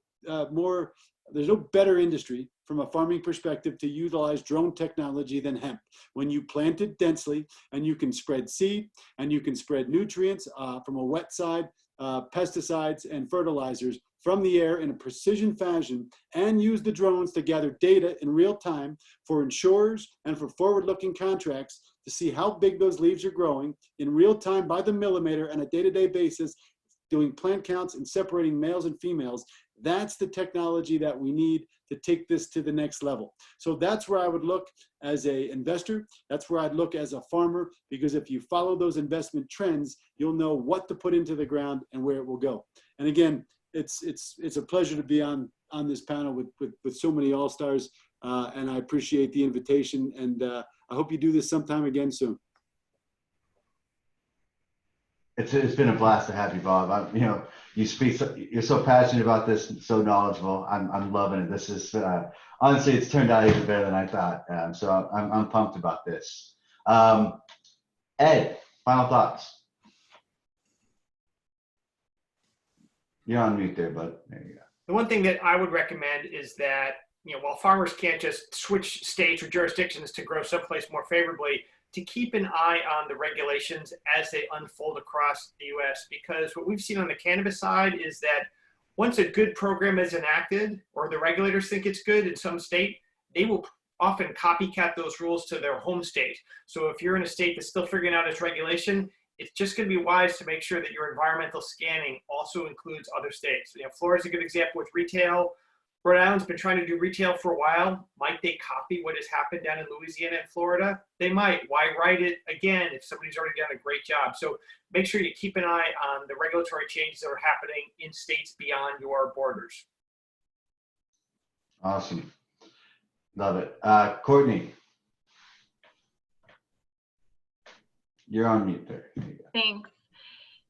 there's no better industry from a farming perspective to utilize drone technology than hemp. When you plant it densely and you can spread seed and you can spread nutrients from a wet side, pesticides and fertilizers from the air in a precision fashion, and use the drones to gather data in real time for insurers and for forward-looking contracts to see how big those leaves are growing in real time by the millimeter on a day-to-day basis, doing plant counts and separating males and females. That's the technology that we need to take this to the next level. So that's where I would look as an investor. That's where I'd look as a farmer, because if you follow those investment trends, you'll know what to put into the ground and where it will go. And again, it's a pleasure to be on this panel with so many all-stars, and I appreciate the invitation, and I hope you do this sometime again soon. It's been a blast to have you, Bob. You speak. You're so passionate about this, so knowledgeable. I'm loving it. This is honestly, it's turned out even better than I thought. So I'm pumped about this. Ed, final thoughts. You're on mute there, bud. There you go. The one thing that I would recommend is that, while farmers can't just switch states or jurisdictions to grow someplace more favorably, to keep an eye on the regulations as they unfold across the U.S. Because what we've seen on the cannabis side is that once a good program is enacted, or the regulators think it's good in some state, they will often copycat those rules to their home state. So if you're in a state that's still figuring out its regulation, it's just going to be wise to make sure that your environmental scanning also includes other states. Florida's a good example with retail. Rhode Island's been trying to do retail for a while. Might they copy what has happened down in Louisiana and Florida? They might. Why write it again if somebody's already done a great job? So make sure you keep an eye on the regulatory changes that are happening in states beyond your borders. Awesome. Love it. Courtney, you're on mute there. There you go. Thanks.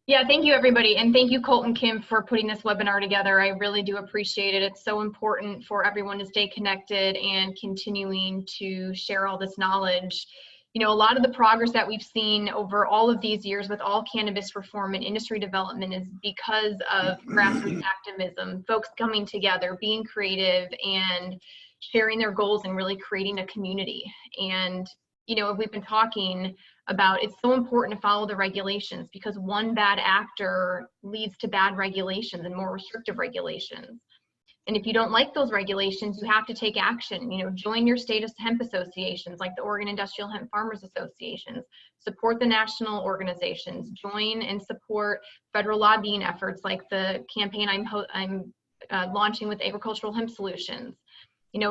Yeah, thank you everybody. And thank you, Colt and Kim, for putting this webinar together. I really do appreciate it. It's so important for everyone to stay connected and continuing to share all this knowledge. A lot of the progress that we've seen over all of these years with all cannabis reform and industry development is because of grassroots activism, folks coming together, being creative, and sharing their goals and really creating a community. And we've been talking about, it's so important to follow the regulations, because one bad actor leads to bad regulations and more restrictive regulations. And if you don't like those regulations, you have to take action. Join your state hemp associations like the Oregon Industrial Hemp Farmers Associations, support the national organizations, join and support federal lobbying efforts like the campaign I'm launching with Agricultural Hemp Solutions.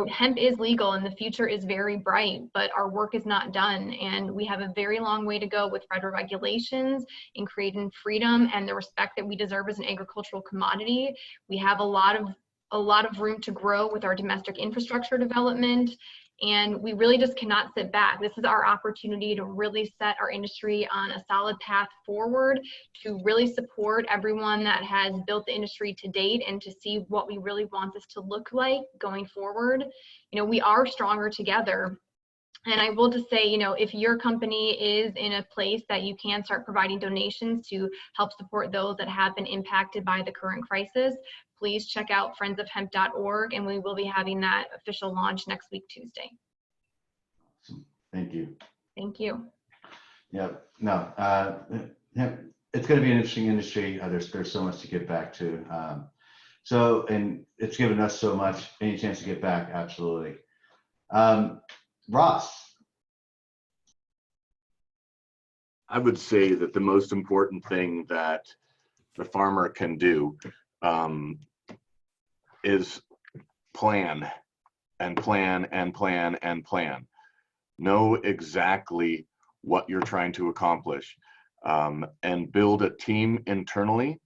Hemp is legal and the future is very bright, but our work is not done. And we have a very long way to go with federal regulations in creating freedom and the respect that we deserve as an agricultural commodity. We have a lot of room to grow with our domestic infrastructure development. And we really just cannot sit back. This is our opportunity to really set our industry on a solid path forward, to really support everyone that has built the industry to date, and to see what we really want this to look like going forward. We are stronger together. And I will just say, if your company is in a place that you can start providing donations to help support those that have been impacted by the current crisis, please check out friendsofhemp.org, and we will be having that official launch next week, Tuesday. Awesome. Thank you. Thank you. Yep. No, it's going to be an interesting industry. There's so much to get back to. And it's given us so much. Any chance to get back? Absolutely. Ross. I would say that the most important thing that the farmer can do is plan and plan and plan and plan. Know exactly what you're trying to accomplish, and build a team internally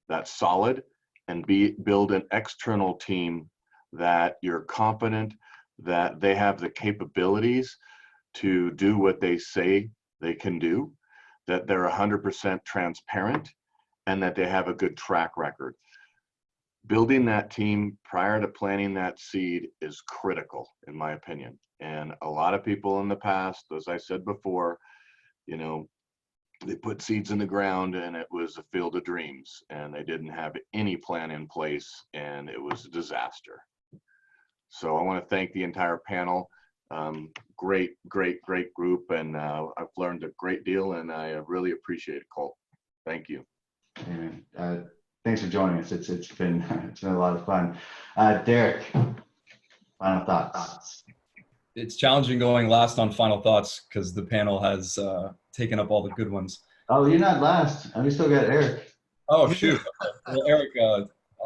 that's solid, and build an external team that you're confident that they have the capabilities to do what they say they can do, that they're 100% transparent, and that they have a good track record. Building that team prior to planting that seed is critical, in my opinion. And a lot of people in the past, as I said before, they put seeds in the ground and it was a field of dreams, and they didn't have any plan in place, and it was a disaster. So I want to thank the entire panel. Great group, and I've learned a great deal, and I really appreciate it, Colt. Thank you. Amen. Thanks for joining us. It's been a lot of fun. Derek, final thoughts. It's challenging going last on final thoughts because the panel has taken up all the good ones. Oh, you're not last. We still got Eric. Oh shoot. Well, Eric,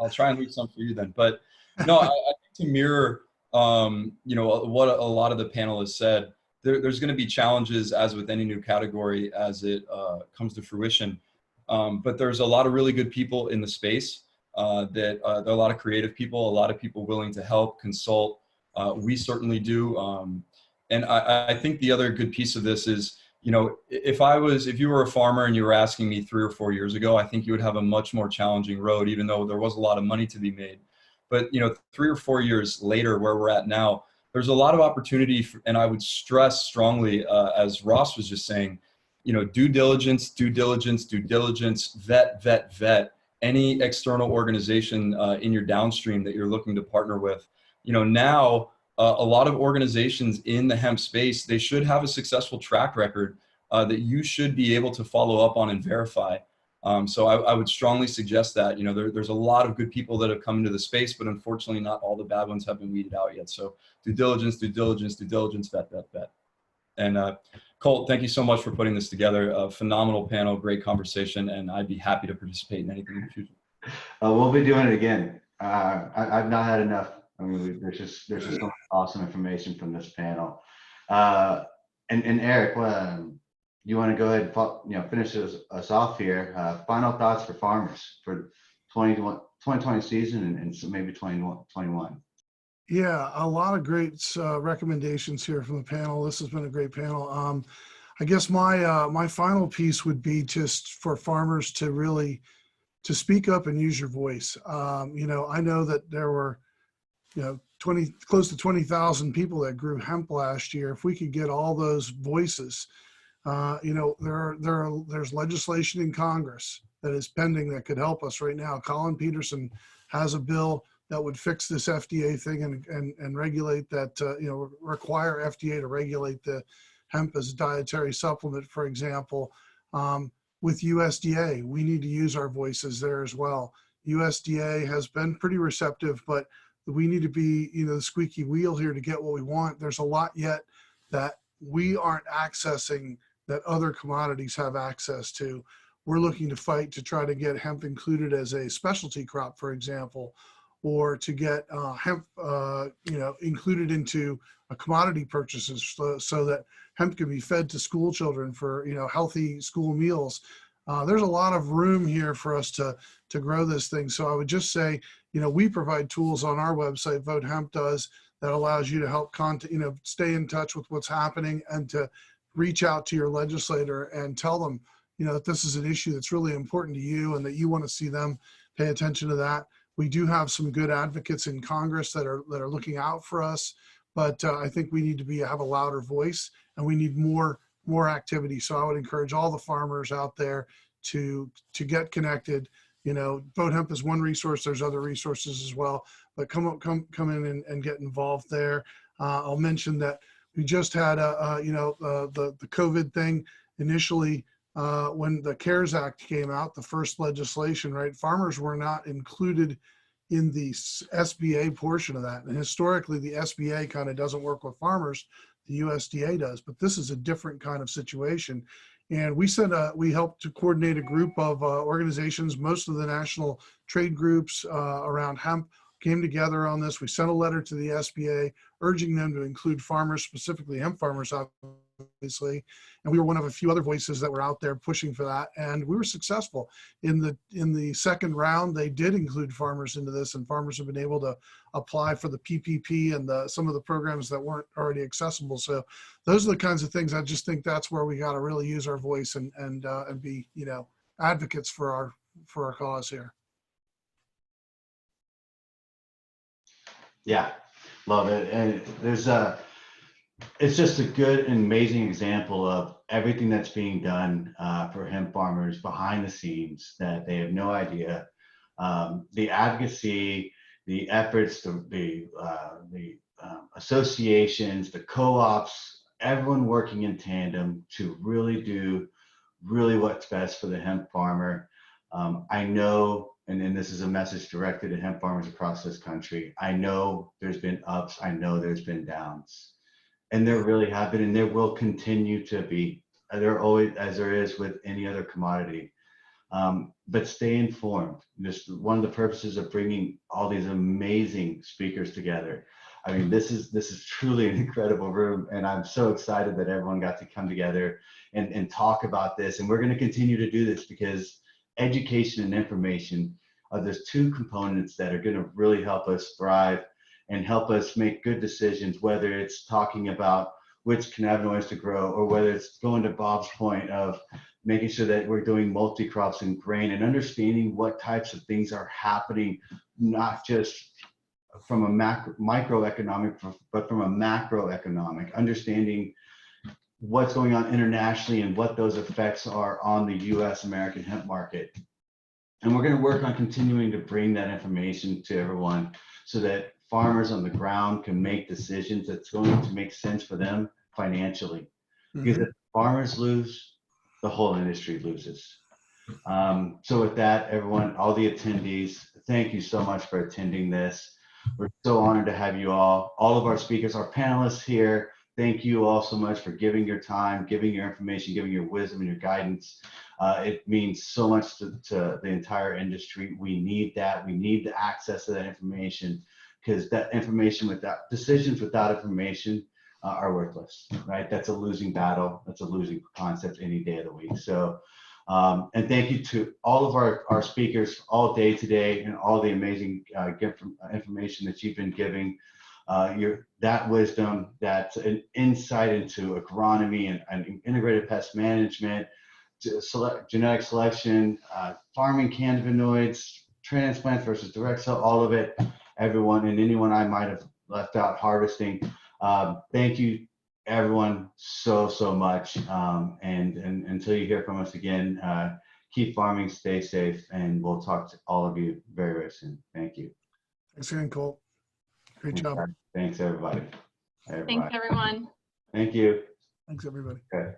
I'll try and leave some for you then. But no, I think to mirror, what a lot of the panelists said, there's going to be challenges as with any new category as it comes to fruition. But there's a lot of really good people in the space. There are a lot of creative people, a lot of people willing to help, consult. We certainly do. And I think the other good piece of this is, if you were a farmer and you were asking me 3 or 4 years ago, I think you would have a much more challenging road, even though there was a lot of money to be made. But 3 or 4 years later, where we're at now, there's a lot of opportunity, and I would stress strongly, as Ross was just saying, due diligence, vet any external organization in your downstream that you're looking to partner with. Now a lot of organizations in the hemp space, they should have a successful track record that you should be able to follow up on and verify. So I would strongly suggest that. There's a lot of good people that have come into the space, but unfortunately not all the bad ones have been weeded out yet. So due diligence, vet. And Colt, thank you so much for putting this together. A phenomenal panel, great conversation, and I'd be happy to participate in anything in the future. We'll be doing it again. I've not had enough. I mean, there's just so much awesome information from this panel. And Eric, you want to go ahead and finish us off here? Final thoughts for farmers for 2020 season and so maybe 2021. Yeah, a lot of great recommendations here from the panel. This has been a great panel. I guess my final piece would be just for farmers to really to speak up and use your voice. I know that there were 20 close to 20,000 people that grew hemp last year. If we could get all those voices, there's legislation in Congress that is pending that could help us right now. Colin Peterson has a bill that would fix this FDA thing and regulate that, require FDA to regulate the hemp as a dietary supplement, for example. With USDA, we need to use our voices there as well. USDA has been pretty receptive, but we need to be, the squeaky wheel here to get what we want. There's a lot yet that we aren't accessing that other commodities have access to. We're looking to fight to try to get hemp included as a specialty crop, for example, or to get hemp, included into commodity purchases so that hemp can be fed to school children for, healthy school meals. There's a lot of room here for us to grow this thing. So I would just say, we provide tools on our website, Vote Hemp does, that allows you to help stay in touch with what's happening and to reach out to your legislator and tell them, that this is an issue that's really important to you and that you want to see them pay attention to that. We do have some good advocates in Congress that are looking out for us, but I think we need to have a louder voice and we need more activity. So I would encourage all the farmers out there to get connected. Vote Hemp is one resource. There's other resources as well, but come in and get involved there. I'll mention that we just had the COVID thing initially. When the CARES Act came out, the first legislation, right? Farmers were not included in the SBA portion of that. And historically, the SBA kind of doesn't work with farmers. The USDA does, but this is a different kind of situation. And we helped to coordinate a group of organizations. Most of the national trade groups around hemp came together on this. We sent a letter to the SBA urging them to include farmers, specifically hemp farmers, obviously. And we were one of a few other voices that were out there pushing for that. And we were successful. In the second round, they did include farmers into this, and farmers have been able to apply for the PPP and some of the programs that weren't already accessible. So those are the kinds of things. I just think that's where we got to really use our voice and be, advocates for our cause here. Yeah, love it. And it's just a good and amazing example of everything that's being done for hemp farmers behind the scenes that they have no idea. The advocacy, the efforts, the associations, the co-ops, everyone working in tandem to really do what's best for the hemp farmer. I know, and this is a message directed to hemp farmers across this country, I know there's been ups, I know there's been downs. And there really have been, and there will continue to be. There always, as there is with any other commodity. but stay informed. Just one of the purposes of bringing all these amazing speakers together. I mean, this is truly an incredible room, and I'm so excited that everyone got to come together and talk about this. And we're going to continue to do this because education and information are those two components that are going to really help us thrive and help us make good decisions, whether it's talking about which cannabinoids to grow, or whether it's going to Bob's point of making sure that we're doing multi-crops in grain and understanding what types of things are happening, not just from a microeconomic, but from a macroeconomic, understanding what's going on internationally and what those effects are on the US American hemp market. And we're going to work on continuing to bring that information to everyone so that farmers on the ground can make decisions that's going to make sense for them financially. Because if farmers lose, the whole industry loses. So with that, everyone, all the attendees, thank you so much for attending this. We're so honored to have you all of our speakers, our panelists here. Thank you all so much for giving your time, giving your information, giving your wisdom and your guidance. It means so much to the entire industry. We need that. We need the access to that information, because that information without decisions without information are worthless, right? That's a losing battle. That's a losing concept any day of the week. So, and thank you to all of our speakers all day today and all the amazing information that you've been giving. That wisdom, that's an insight into agronomy and integrated pest management, genetic selection, farming cannabinoids, transplants versus direct sell, all of it, everyone and anyone I might have left out, harvesting. Thank you, everyone, so much. And until you hear from us again, keep farming, stay safe, and we'll talk to all of you very, very soon. Thank you. Thanks again, Colt. Great job. Thanks, everybody. Thanks, everyone. Thank you. Thanks, everybody. Okay.